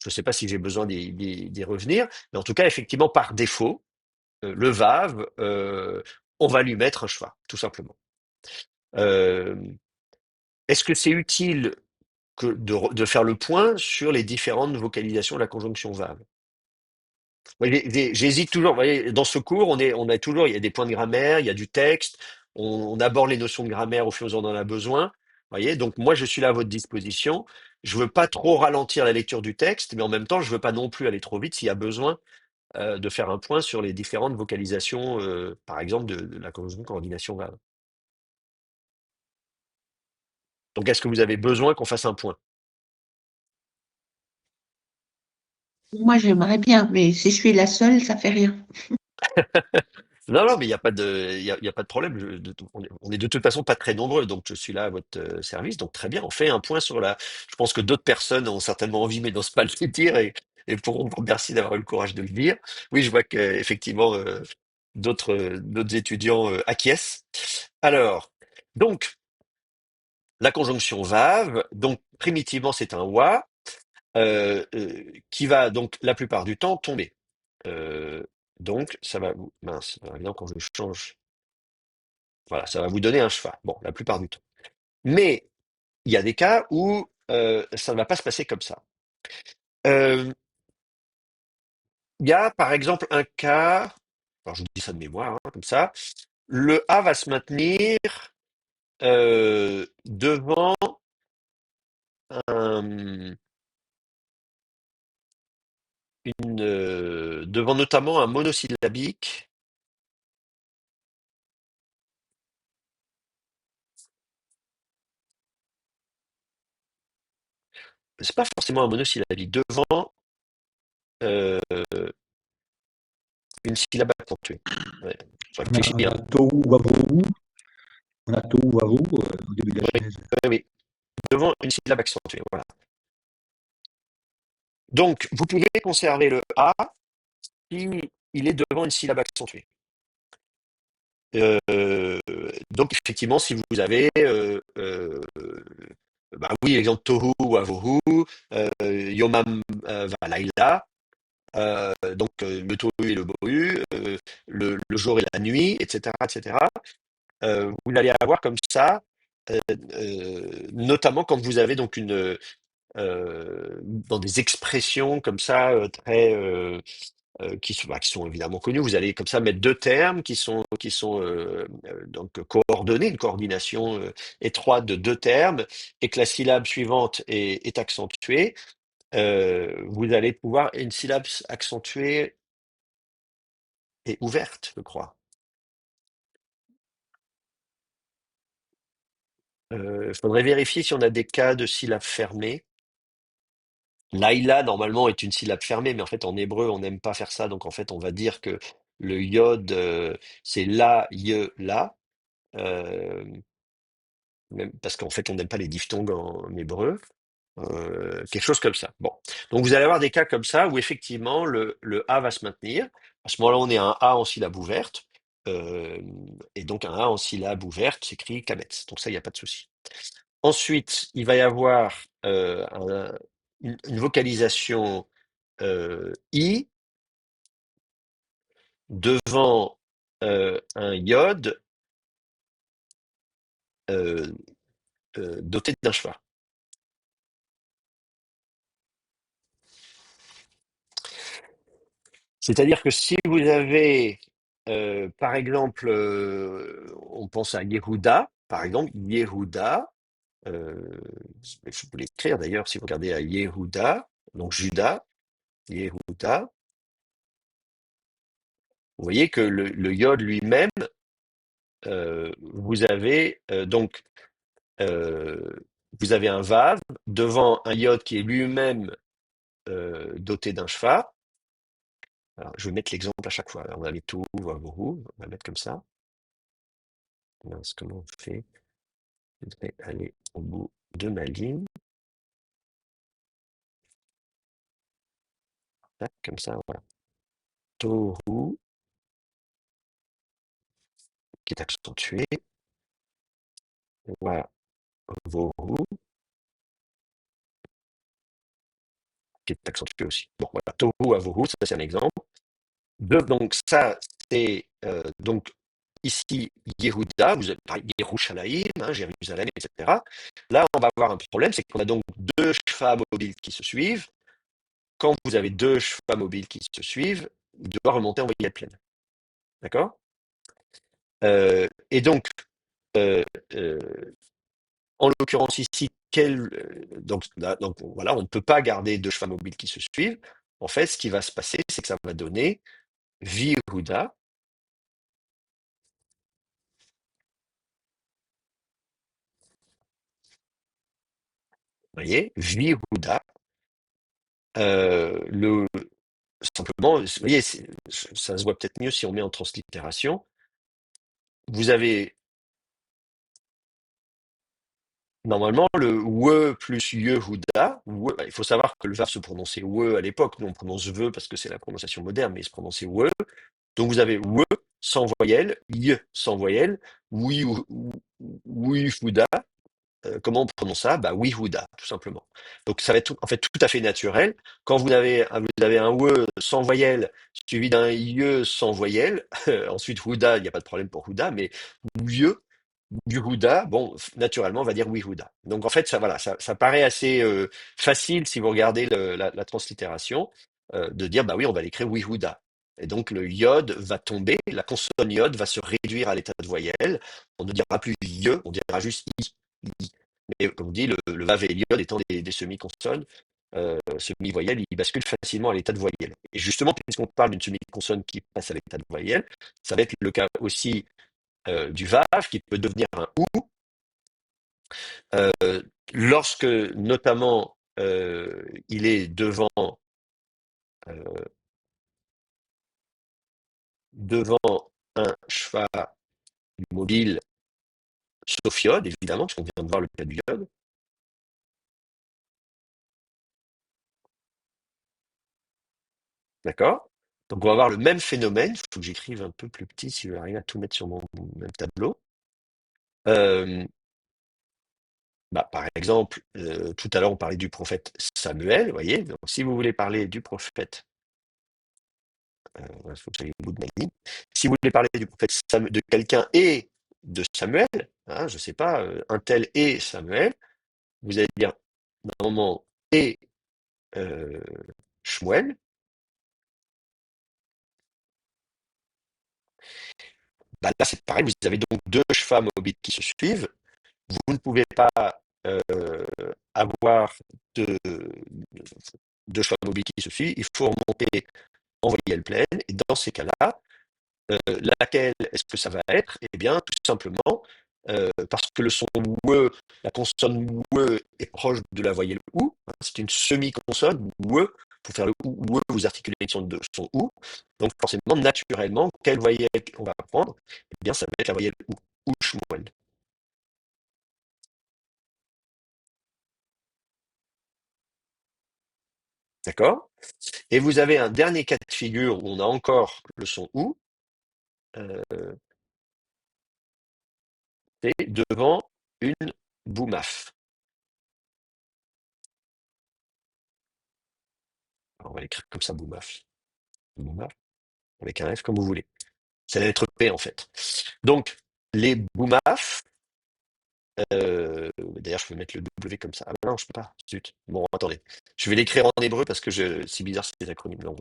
sais pas si j'ai besoin d'y revenir, mais en tout cas, effectivement, par défaut, le VAV, on va lui mettre un cheval, tout simplement. Euh, Est-ce que c'est utile de faire le point sur les différentes vocalisations de la conjonction VAV? Moi, j'hésite toujours. Vous voyez, dans ce cours, on a toujours, il y a des points de grammaire, il y a du texte, on aborde les notions de grammaire au fur et à mesure dont on en a besoin. Vous voyez, donc moi, je suis là à votre disposition. Je veux pas trop ralentir la lecture du texte, mais en même temps, je veux pas non plus aller trop vite s'il y a besoin de faire un point sur les différentes vocalisations, par exemple, de la conjonction coordination VAV. Donc, est-ce que vous avez besoin qu'on fasse un point? Moi, j'aimerais bien, mais si je suis la seule, ça fait rien. Non, non, mais il n'y a pas de, il y a pas de problème. On est de toute façon pas très nombreux, donc je suis là à votre service. Donc très bien, on fait un point sur la. Je pense que d'autres personnes ont certainement envie, mais n'osent pas le dire et pourront. Merci d'avoir eu le courage de le dire. Oui, je vois qu'effectivement d'autres étudiants acquiescent. Alors, donc la conjonction vave. Donc primitivement c'est un wa qui va donc la plupart du temps tomber. Euh, Donc, ça va vous... Mince, alors évidemment, quand je change... Voilà, ça va vous donner un cheval. Bon, la plupart du temps. Mais il y a des cas où ça ne va pas se passer comme ça. Euh, Il y a, par exemple, un cas... Alors, je vous dis ça de mémoire, hein, comme ça. Le A va se maintenir devant un, devant notamment un monosyllabique. C'est pas forcément un monosyllabique, devant euh, une syllabe accentuée. Ouais, je On a, réfléchis, on hein. a tohu wavohu, on a tohu wavohu au début de la Oui, Genèse. oui, oui. Devant une syllabe accentuée, voilà. Donc, vous pouvez conserver le A si il est devant une syllabe accentuée. Euh, donc, effectivement, si vous avez, bah oui, exemple tohu wavohu, yomam valaila, donc le tohu et le bohu, le jour et la nuit, etc., etc. Vous allez avoir comme ça, notamment quand vous avez donc dans des expressions comme ça très qui sont évidemment connus. Vous allez comme ça mettre deux termes qui sont donc coordonnés, une coordination étroite de deux termes, et que la syllabe suivante est accentuée. Vous allez pouvoir une syllabe accentuée et ouverte, je crois. Il faudrait vérifier si on a des cas de syllabes fermées. Laïla, normalement, est une syllabe fermée, mais en fait, en hébreu, on n'aime pas faire ça. Donc, en fait, on va dire que le yod, c'est la, ye, la. Euh, Même parce qu'en fait, on n'aime pas les diphtongues en hébreu. Quelque chose comme ça. Bon. Donc, vous allez avoir des cas comme ça où, effectivement, le A va se maintenir. À ce moment-là, on est un A en syllabe ouverte. Euh, et donc, un A en syllabe ouverte s'écrit kametz. Donc, ça, il n'y a pas de souci. Ensuite, il va y avoir une vocalisation I devant un iode euh, doté d'un cheval. C'est-à-dire que si vous avez, par exemple, on pense à Yehuda, par exemple, Yehuda, je peux l'écrire d'ailleurs si vous regardez à Yehuda, donc Judas, Yehuda, vous voyez que le iode lui-même, vous avez donc euh, vous avez un vav devant un iode qui est lui-même doté d'un shva. Alors, je vais mettre l'exemple à chaque fois. Alors, on va mettre tout, on va mettre comme ça. Mince, comment on fait? Je vais aller au bout de ma ligne. Tac, comme ça, voilà. Tohu, qui est accentué. Voilà. Vohu, qui est accentué aussi. Bon, voilà. Tohu à vohu, ça c'est un exemple. Donc ça, c'est donc ici Yehuda, vous avez parlé Yerushalayim, hein, Jérusalem, etc. Là, on va avoir un problème, c'est qu'on a donc deux shva mobiles qui se suivent. Quand vous avez deux shva mobiles qui se suivent, il doit remonter en voyelle pleine. D'accord? Et donc, euh, euh, en l'occurrence ici, donc, là, donc voilà, on ne peut pas garder deux chevaux mobiles qui se suivent. En fait, ce qui va se passer, c'est que ça va donner Vihuda. Vous voyez, Vihuda. Le, simplement, vous voyez, ça se voit peut-être mieux si on met en translittération. Vous avez normalement le we plus Yehuda. Il faut savoir que le verbe se prononçait we à l'époque. Nous, on prononce ve parce que c'est la prononciation moderne, mais il se prononçait we. Donc vous avez we sans voyelle, y sans voyelle, oui, oui, Fuda, comment on prononce ça? Bah, Yehuda, tout simplement. Donc ça va être en fait tout à fait naturel. Quand vous avez un we sans voyelle suivi d'un ie sans voyelle, ensuite Huda, il n'y a pas de problème pour Huda, mais Ye, Yehuda, bon, naturellement, on va dire Yehuda. Donc en fait, ça, voilà, ça paraît assez facile si vous regardez la translittération, de dire, bah oui, on va l'écrire Yehuda. Et donc le yod va tomber, la consonne yod va se réduire à l'état de voyelle. On ne dira plus ye, on dira juste i. I. Mais comme on dit, le vav et l'iode étant des semi-consonnes, semi-voyelles, il bascule facilement à l'état de voyelle. Et justement, puisqu'on parle d'une semi-consonne qui passe à l'état de voyelle, ça va être le cas aussi du vav qui peut devenir un ou euh, lorsque notamment il est euh, devant un cheval mobile sauf iode, évidemment, parce qu'on vient de voir le cas du iode. D'accord? Donc on va avoir le même phénomène. Il faut que j'écrive un peu plus petit si je veux arriver à tout mettre sur mon même tableau. Euh, Bah, par exemple, tout à l'heure on parlait du prophète Samuel, vous voyez. Donc si vous voulez parler du prophète, il faut que j'aille au bout de ma ligne. Si vous voulez parler du prophète de quelqu'un et de Samuel, hein, je ne sais pas, un tel et Samuel, vous allez dire normalement et euh, Shmuel. Bah, là c'est pareil, vous avez donc deux chevaux mobiles qui se suivent. Vous ne pouvez pas euh, avoir deux choix mobiles qui se suivent. Il faut remonter en voyelle pleine. Et dans ces cas-là, laquelle est-ce que ça va être? Eh bien, tout simplement, parce que le son we, la consonne we est proche de la voyelle ou. Hein, c'est une semi-consonne we. Pour faire le ou, we, vous articulez une son de son ou. Donc forcément, naturellement, quelle voyelle on va prendre? Eh bien, ça va être la voyelle ou Shmuel. D'accord? Et vous avez un dernier cas de figure où on a encore le son ou, euh, c'est devant une boumaf. Alors, on va l'écrire comme ça, boumaf. Boumaf, avec un F comme vous voulez. C'est la lettre P en fait. Donc, les boumaf, d'ailleurs, je peux mettre le W comme ça. Ah non, je peux pas. Zut. Bon, attendez. Je vais l'écrire en hébreu parce que c'est bizarre ces acronymes. Donc,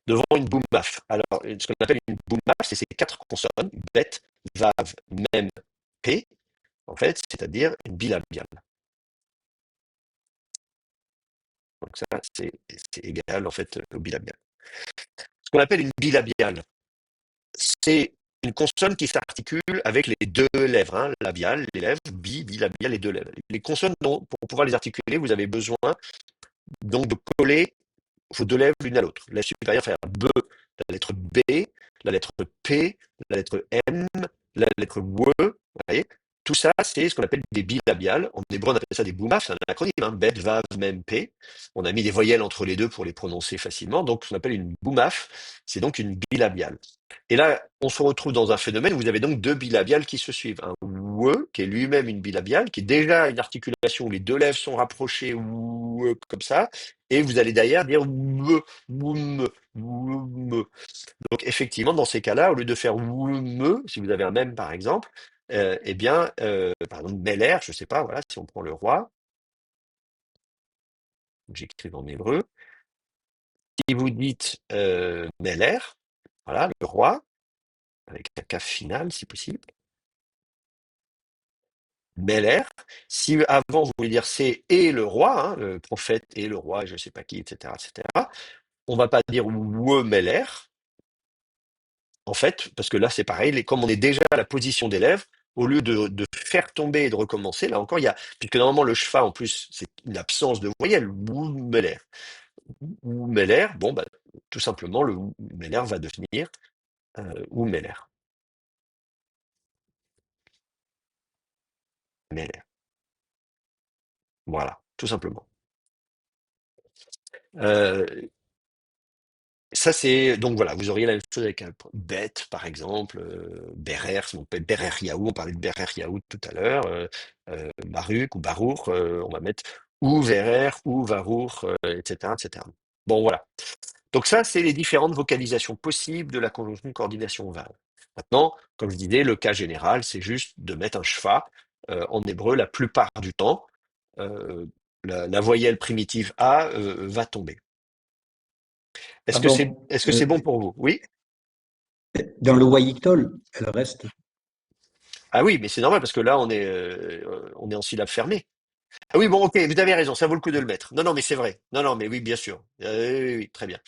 devant une boumaf. Alors, ce qu'on appelle une boumaf, c'est ces quatre consonnes, bet, vav, mem, p, en fait, c'est-à-dire une bilabiale. Donc ça, c'est égal en fait au bilabial. Ce qu'on appelle une bilabiale, c'est une consonne qui s'articule avec les deux lèvres, hein, labiales, les lèvres, bilabiale, les deux lèvres. Les consonnes, pour pouvoir les articuler, vous avez besoin donc de coller vos deux lèvres l'une à l'autre. La supérieure faire B, la lettre B, la lettre P, la lettre M, la lettre W, vous voyez. Tout ça, c'est ce qu'on appelle des bilabiales. En hébreu, on appelle ça des boumaf, c'est un acronyme, hein, Bet, Vav, Mem, P. On a mis des voyelles entre les deux pour les prononcer facilement. Donc, ce qu'on appelle une boumaf, c'est donc une bilabiale. Et là, on se retrouve dans un phénomène où vous avez donc deux bilabiales qui se suivent. Un we, qui est lui-même une bilabiale, qui est déjà une articulation où les deux lèvres sont rapprochées, we, comme ça, et vous allez derrière dire we, woum, woum. Donc effectivement, dans ces cas-là, au lieu de faire woum, si vous avez un même par exemple, eh bien, par exemple, Meller, je ne sais pas, voilà, si on prend le roi, j'écris en hébreu, si vous dites Meller, voilà, le roi, avec un kaf final si possible, Meller, si avant vous voulez dire c'est et le roi, hein, le prophète et le roi, je ne sais pas qui, etc., on va pas dire we Meller, en fait, parce que là c'est pareil, comme on est déjà à la position des lèvres, au lieu de faire tomber et de recommencer, là encore, puisque normalement le cheval en plus c'est une absence de voyelle, ou Meller. Ou Meller, bon, bah, tout simplement le Meller va devenir ou Meller. Meller. Voilà, tout simplement. Euh, Ça, c'est donc voilà, vous auriez la même chose avec un bête, par exemple, Berer, Berer Yaou, on parlait de Berer Yaou tout à l'heure, Baruch ou Baruch, on va mettre ou Verer ou Varour, etc., etc. Bon, voilà. Donc ça, c'est les différentes vocalisations possibles de la conjonction coordination vowel. Maintenant, comme je disais, le cas général, c'est juste de mettre un shfa en hébreu la plupart du temps. euh, la voyelle primitive A va tomber. Ah bon, Est-ce que c'est bon pour vous? Oui? dans le Wayitol, elle reste. Ah oui, mais c'est normal parce que là, on est en syllabe fermée. Ah oui, bon, ok, vous avez raison, ça vaut le coup de le mettre. Non, non, mais c'est vrai. Non, non, mais oui, bien sûr. Oui, oui, très bien.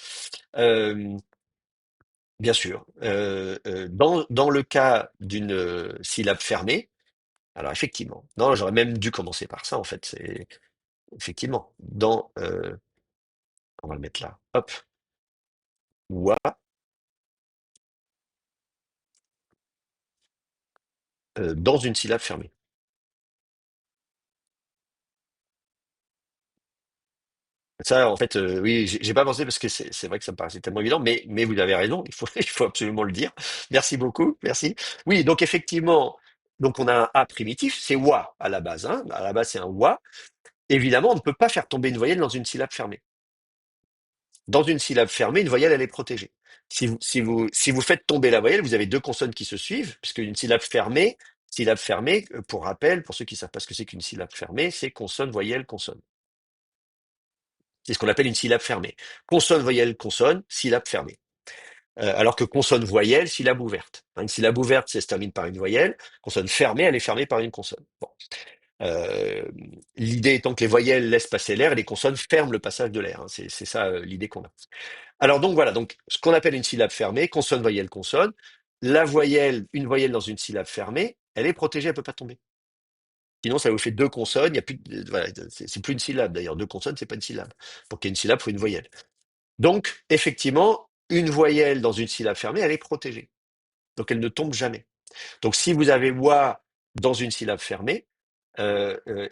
Euh, Bien sûr. Dans le cas d'une syllabe fermée, alors effectivement, non, j'aurais même dû commencer par ça, en fait. C'est effectivement, on va le mettre là. Hop. Wa, dans une syllabe fermée. Ça, en fait, oui, j'ai pas pensé parce que c'est vrai que ça me paraissait tellement évident, mais vous avez raison, il faut absolument le dire. Merci beaucoup, merci. Oui, donc effectivement, donc on a un A primitif, c'est wa à la base, hein. À la base, c'est un wa. Évidemment, on ne peut pas faire tomber une voyelle dans une syllabe fermée. Dans une syllabe fermée, une voyelle, elle est protégée. Si vous faites tomber la voyelle, vous avez deux consonnes qui se suivent, puisque une syllabe fermée, pour rappel, pour ceux qui ne savent pas ce que c'est qu'une syllabe fermée, c'est consonne, voyelle, consonne. C'est ce qu'on appelle une syllabe fermée. Consonne, voyelle, consonne, syllabe fermée. Alors que consonne, voyelle, syllabe ouverte. Hein, une syllabe ouverte, ça se termine par une voyelle. Consonne fermée, elle est fermée par une consonne. Bon. Euh, L'idée étant que les voyelles laissent passer l'air et les consonnes ferment le passage de l'air. Hein. C'est ça l'idée qu'on a. Alors donc voilà, donc ce qu'on appelle une syllabe fermée, consonne, voyelle, consonne. La voyelle, une voyelle dans une syllabe fermée, elle est protégée, elle peut pas tomber. Sinon, ça vous fait deux consonnes, il y a plus, voilà, c'est plus une syllabe d'ailleurs. Deux consonnes, c'est pas une syllabe. Pour qu'il y ait une syllabe, il faut une voyelle. Donc, effectivement, une voyelle dans une syllabe fermée, elle est protégée. Donc, elle ne tombe jamais. Donc, si vous avez wa dans une syllabe fermée,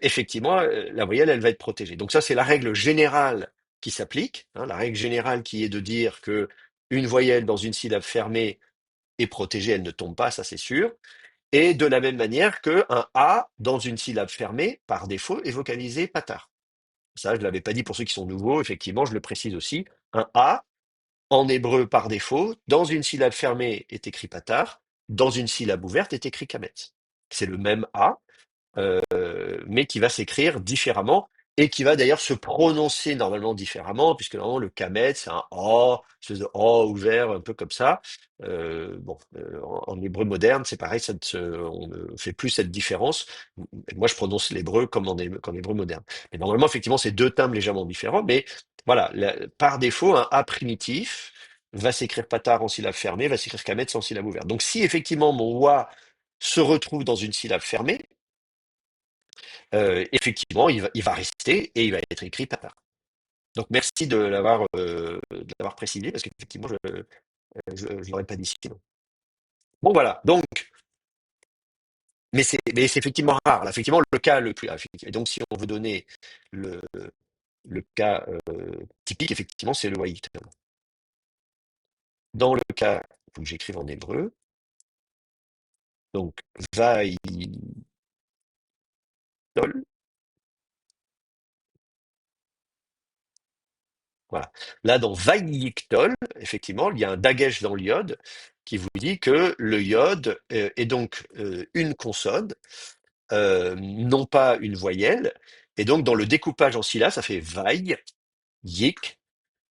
effectivement, la voyelle, elle va être protégée. Donc, ça, c'est la règle générale qui s'applique. Hein, la règle générale qui est de dire que une voyelle dans une syllabe fermée est protégée, elle ne tombe pas, ça c'est sûr. Et de la même manière qu'un A dans une syllabe fermée, par défaut, est vocalisé patar. Ça, je ne l'avais pas dit pour ceux qui sont nouveaux, effectivement, je le précise aussi. Un A en hébreu par défaut, dans une syllabe fermée est écrit patar, dans une syllabe ouverte est écrit kametz. C'est le même A, mais qui va s'écrire différemment et qui va d'ailleurs se prononcer normalement différemment, puisque normalement le kamet, c'est un O, espèce de O ouvert, un peu comme ça. En hébreu moderne, c'est pareil, on ne fait plus cette différence. Moi, je prononce l'hébreu comme qu'en hébreu moderne. Mais normalement, effectivement, c'est deux timbres légèrement différents, mais voilà, par défaut, un A primitif va s'écrire patar en syllabe fermée, va s'écrire kamet en syllabe ouverte. Donc si effectivement mon wa se retrouve dans une syllabe fermée, effectivement, il va rester et il va être écrit papa. Donc merci de l'avoir précisé parce qu'effectivement, je l'aurais pas dit sinon. Bon voilà, donc, mais c'est effectivement rare. Là, effectivement, le cas le plus. Et donc, si on veut donner le, le cas typique, effectivement, c'est le Wahit. Dans le cas, il faut que j'écrive en hébreu. Donc, Vaïtol. Voilà. Là, dans Vayiktol, effectivement, il y a un dagesh dans l'iode qui vous dit que le iode est donc une consonne, non pas une voyelle. Et donc, dans le découpage en syllabes, ça fait Vaï, Yik,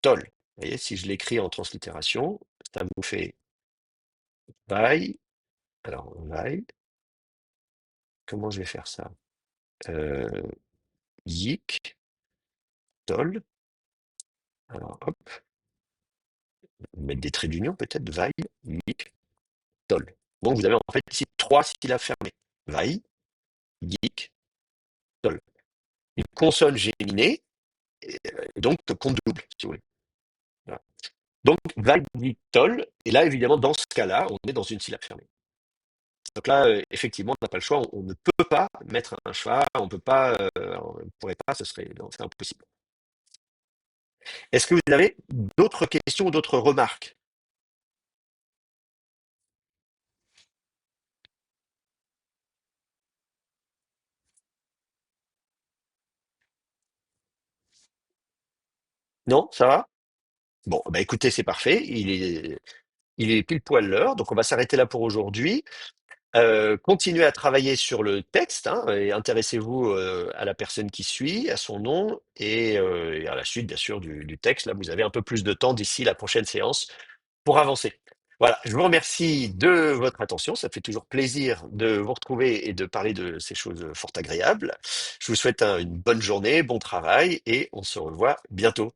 Tol. Vous voyez, si je l'écris en translittération, ça vous fait Vaï. Alors, Vaï, comment je vais faire ça? Euh, Yik, Tol. Alors, hop, mettre des traits d'union peut-être. Vaï, Yik, Tol. Donc, vous avez en fait ici trois syllabes fermées. Vaï, Yik, Tol. Une consonne géminée, et donc qu'on double, si vous voulez. Voilà. Donc, Vaï, Yik, Tol. Et là, évidemment, dans ce cas-là, on est dans une syllabe fermée. Donc là, effectivement, on n'a pas le choix. On ne peut pas mettre un schwa, on peut pas, on ne pourrait pas, ce serait, non, c'est impossible. Est-ce que vous avez d'autres questions ou d'autres remarques? Non, ça va? Bon, bah écoutez, c'est parfait. Il est pile poil l'heure, donc on va s'arrêter là pour aujourd'hui. Continuez à travailler sur le texte, hein, et intéressez-vous à la personne qui suit, à son nom, et à la suite, bien sûr, du texte. Là, vous avez un peu plus de temps d'ici la prochaine séance pour avancer. Voilà, je vous remercie de votre attention. Ça fait toujours plaisir de vous retrouver et de parler de ces choses fort agréables. Je vous souhaite une bonne journée, bon travail, et on se revoit bientôt.